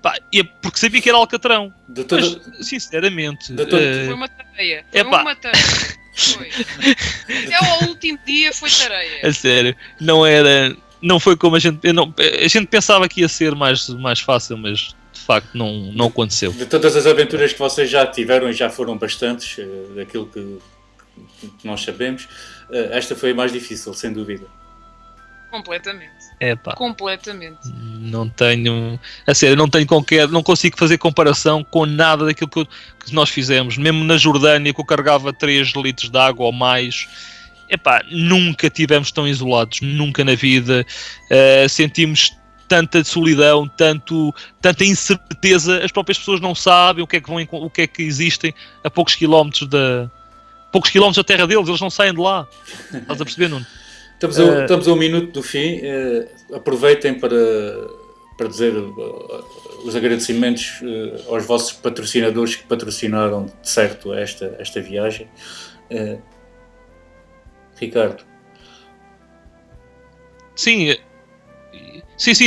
Pá, porque sabia que era Alcatrão. Mas, sinceramente... Foi uma tareia. Foi. Até ao último dia foi tareia. A sério. Não foi como a gente... a gente pensava que ia ser mais fácil, mas de facto não aconteceu. De todas as aventuras que vocês já tiveram, e já foram bastantes, daquilo que nós sabemos, esta foi a mais difícil, sem dúvida. Completamente. Completamente. Não tenho, a sério, não consigo fazer comparação com nada daquilo que nós fizemos. Mesmo na Jordânia, que eu carregava 3 litros de água ou mais, nunca tivemos tão isolados, nunca na vida. Sentimos tanta solidão, tanta incerteza. As próprias pessoas não sabem o que é que existem a poucos quilómetros da terra deles. Eles não saem de lá. Estás a perceber, Nuno? Estamos a 1 minuto do fim. Aproveitem para dizer os agradecimentos aos vossos patrocinadores que patrocinaram de certo esta viagem. Ricardo. Sim,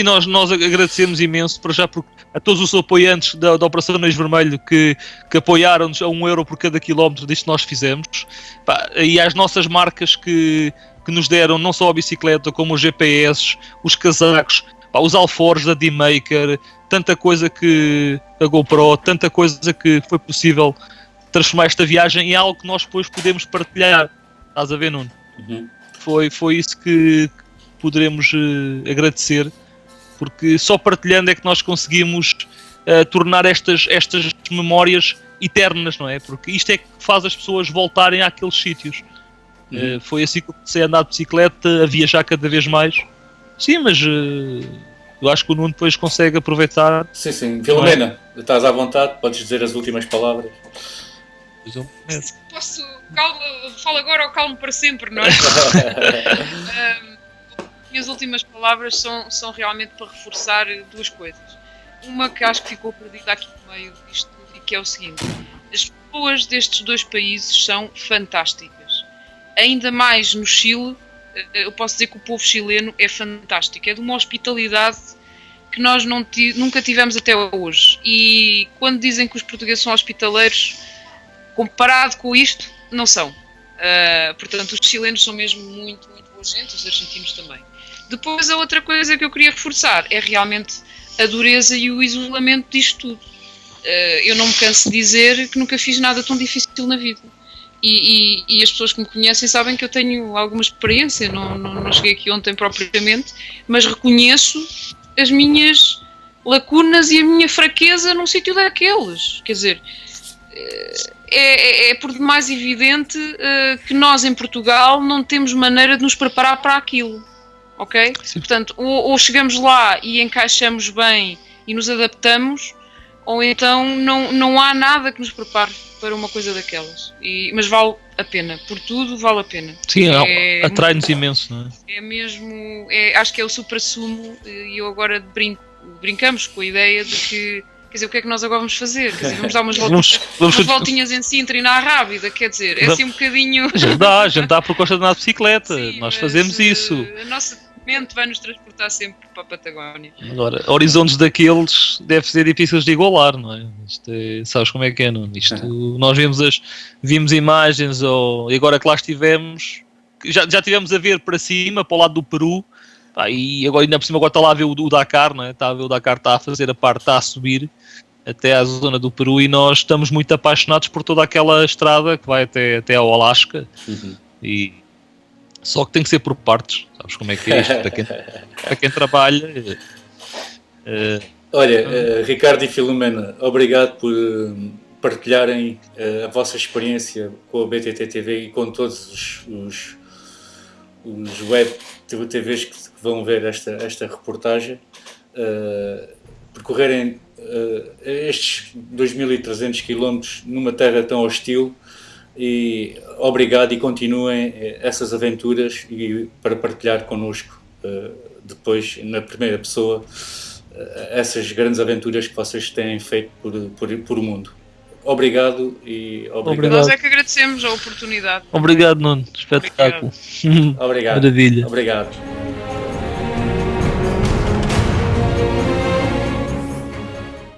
nós agradecemos imenso para já a todos os apoiantes da Operação Nariz Vermelho que apoiaram-nos a €1 por cada quilómetro disto que nós fizemos, e às nossas marcas que nos deram não só a bicicleta como os GPS, os casacos, os alforjes da D-Maker, tanta coisa que a GoPro, tanta coisa que foi possível transformar esta viagem em algo que nós depois podemos partilhar. Estás a ver, Nuno? Uhum. Foi isso que poderemos agradecer, porque só partilhando é que nós conseguimos tornar estas memórias eternas, não é? Porque isto é que faz as pessoas voltarem àqueles sítios. Foi assim que eu comecei a andar de bicicleta, a viajar cada vez mais. Sim, mas eu acho que o Nuno depois consegue aproveitar. Sim. Filomena, estás à vontade, podes dizer as últimas palavras. Posso? Falo agora ou calmo para sempre, não é? Minhas últimas palavras são realmente para reforçar 2 coisas. Uma que acho que ficou perdida aqui no meio disto tudo, e que é o seguinte: as pessoas destes 2 países são fantásticas. Ainda mais no Chile, eu posso dizer que o povo chileno é fantástico. É de uma hospitalidade que nós nunca tivemos até hoje. E quando dizem que os portugueses são hospitaleiros, comparado com isto, não são. Portanto, os chilenos são mesmo muito, muito boa gente, os argentinos também. Depois, a outra coisa que eu queria reforçar é realmente a dureza e o isolamento disto tudo. Eu não me canso de dizer que nunca fiz nada tão difícil na vida. E as pessoas que me conhecem sabem que eu tenho alguma experiência, não cheguei aqui ontem propriamente, mas reconheço as minhas lacunas e a minha fraqueza num sítio daqueles. Quer dizer, é por demais evidente que nós em Portugal não temos maneira de nos preparar para aquilo, ok? Sim. Portanto, ou chegamos lá e encaixamos bem e nos adaptamos, ou então não há nada que nos prepare para uma coisa daquelas. Mas vale a pena, por tudo vale a pena. Sim, atrai-nos imenso, não é? É mesmo, acho que é o supra-sumo, e eu agora brincamos com a ideia de que, quer dizer, o que é que nós agora vamos fazer? Quer dizer, vamos dar umas voltinhas em Sintra e na Rábida, quer dizer, é assim um bocadinho... Jantar por Costa de Nada de bicicleta. Sim, nós fazemos isso. A nossa mente vai nos transportar sempre para a Patagónia. Agora, horizontes daqueles deve ser difíceis de igualar, não é? Sabes como é que é, não? Nós vimos imagens, e agora que lá estivemos, já tivemos a ver para cima, para o lado do Peru, e agora ainda por cima está lá a ver o Dakar, não é? Está a ver o Dakar, está a fazer a parte, está a subir até à zona do Peru, e nós estamos muito apaixonados por toda aquela estrada que vai até ao Alasca. Só que tem que ser por partes, sabes como é que é isto? Para quem trabalha. Olha, Ricardo e Filomena, obrigado por partilharem a vossa experiência com a BTT TV e com todos os web TVs que vão ver esta reportagem. Percorrerem estes 2.300 km numa terra tão hostil. E obrigado, e continuem essas aventuras e para partilhar connosco depois, na primeira pessoa, essas grandes aventuras que vocês têm feito por o mundo. Obrigado e obrigado. Nós é que agradecemos a oportunidade. Obrigado, Nuno. Espetáculo. Obrigado. Maravilha. Obrigado.